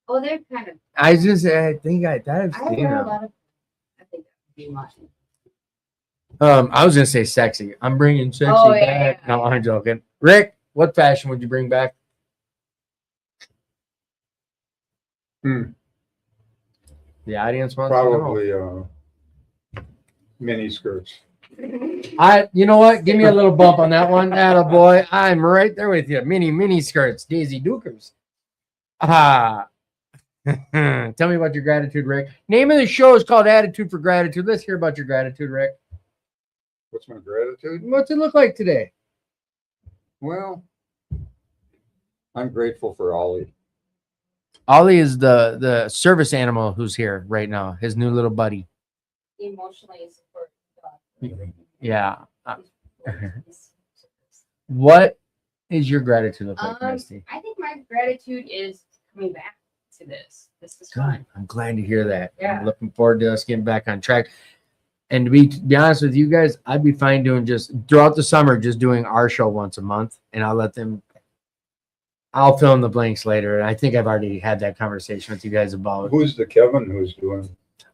Oh, they're kind of. I think I've I seen wear a them. lot of. I think that would be mine. I was gonna say sexy. I'm bringing sexy back. Yeah. No, I'm joking. Rick, what fashion would you bring back? The audience wants Probably mini skirts. You know what? Give me a little bump on that one. Boy, I'm right there with you. Mini skirts, Daisy Dukers. Ah. Tell me about your gratitude, Rick. Name of the show is called Attitude for Gratitude. Let's hear about your gratitude, Rick. What's my gratitude? What's it look like today? Well, I'm grateful for Ollie. Ollie is the service animal who's here right now. His new little buddy. Emotionally support. Yeah. What is your gratitude look like, Misty? I think my gratitude is coming back to this. This is fun. I'm glad to hear that. Yeah. I'm looking forward to us getting back on track. And to be honest with you guys, I'd be fine doing just throughout the summer, just doing our show once a month, and I'll fill in the blanks later. And I think I've already had that conversation with you guys about. Who's the Kevin who's doing?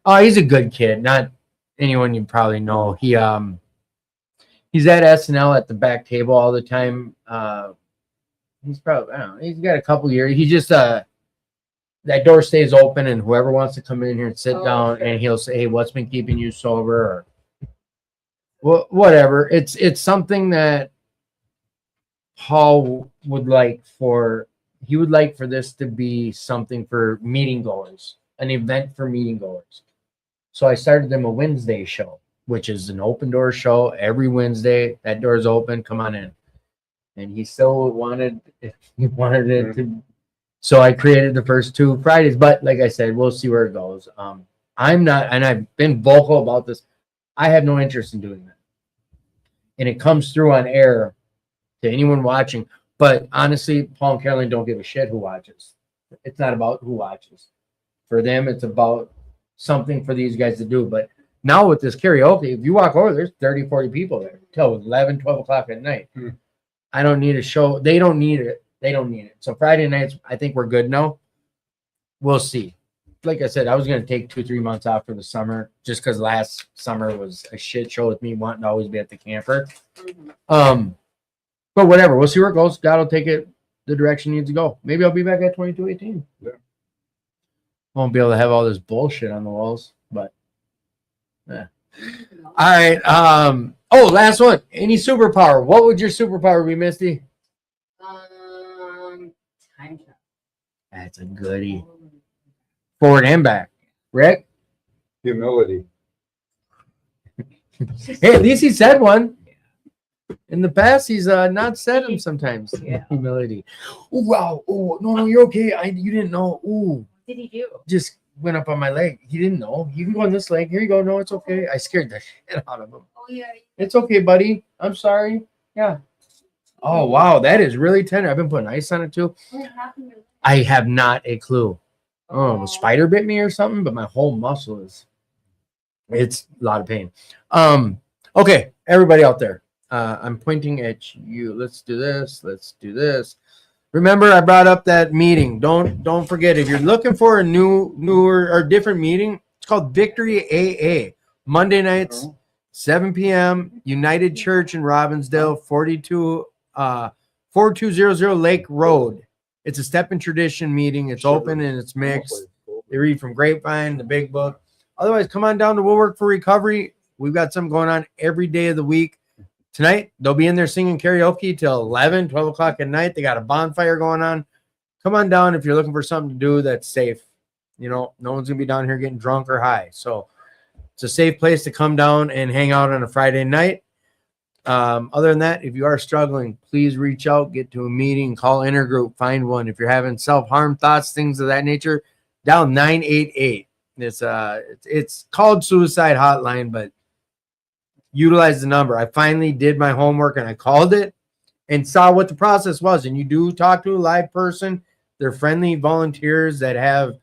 Oh, he's a good kid. Not anyone you probably know. He's at SNL at the back table all the time. He's probably, I don't know, he's got a couple years. He just that door stays open, and whoever wants to come in here and sit down, and he'll say, "Hey, what's been keeping you sober?" Or whatever. It's something that Paul would like for this to be something for meeting goers, an event for meeting goers. So I started them a Wednesday show, which is an open door show every Wednesday. That door is open. Come on in. And he still wanted it to. So I created the first 2 Fridays, but like I said, we'll see where it goes. I'm not, and I've been vocal about this. I have no interest in doing that. And it comes through on air to anyone watching. But honestly, Paul and Caroline don't give a shit who watches. It's not about who watches. For them, it's about something for these guys to do. But now with this karaoke, if you walk over, there's 30, 40 people there till 11, 12 o'clock at night. I don't need a show. They don't need it. They don't need it. So Friday nights, I think we're good now. We'll see. Like I said, I was going to take 2-3 months off for the summer just because last summer was a shit show with me wanting to always be at the camper. But whatever. We'll see where it goes. God will take it the direction it needs to go. Maybe I'll be back at 2218. Yeah. Won't be able to have all this bullshit on the walls, but yeah. All right. Last one. Any superpower? What would your superpower be, Misty? Time travel. That's a goodie. Forward and back. Rick? Humility. Hey, at least he said one. In the past, he's not said them sometimes. Yeah. Humility. Oh, wow. Oh, no, you're okay. You didn't know. Ooh. What did he do? Just went up on my leg. He didn't know. You can go on this leg. Here you go. No, it's okay. I scared the shit out of him. Oh, yeah. It's okay, buddy. I'm sorry. Yeah. Oh, wow. That is really tender. I've been putting ice on it, too. What happened? I have not a clue. Oh, a spider bit me or something, but my whole muscle it's a lot of pain. Okay, everybody out there. I'm pointing at you. Let's do this. Let's do this. Remember, I brought up that meeting. Don't forget, if you're looking for a newer or different meeting, it's called Victory AA. Monday nights, 7 p.m. United Church in Robbinsdale, 4200 Lake Road. It's a Step in Tradition meeting. It's open and it's mixed. They read from Grapevine, the big book. Otherwise, come on down to We'll Work for Recovery. We've got something going on every day of the week. Tonight, they'll be in there singing karaoke till 11, 12 o'clock at night. They got a bonfire going on. Come on down if you're looking for something to do that's safe. You know, no one's going to be down here getting drunk or high. So it's a safe place to come down and hang out on a Friday night. Other than that, if you are struggling, please reach out, get to a meeting, call Intergroup, find one. If you're having self-harm thoughts, things of that nature, dial 988. It's called Suicide Hotline, but utilize the number. I finally did my homework and I called it and saw what the process was. And you do talk to a live person. They're friendly volunteers that have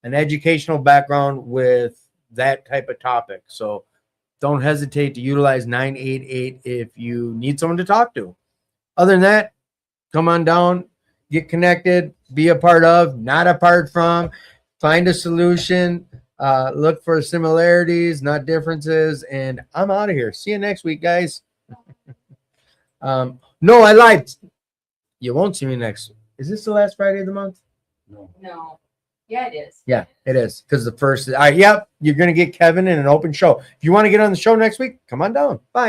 an educational background with that type of topic. So don't hesitate to utilize 988 if you need someone to talk to. Other than that, come on down, get connected, be a part of, not apart from, find a solution. Look for similarities, not differences. And I'm out of here. See you next week, guys. No, I lied. You won't see me next. Is this the last Friday of the month? No. Yeah, it is. Yeah, it is. Because the first, yep, you're going to get Kevin in an open show. If you want to get on the show next week, come on down. Bye.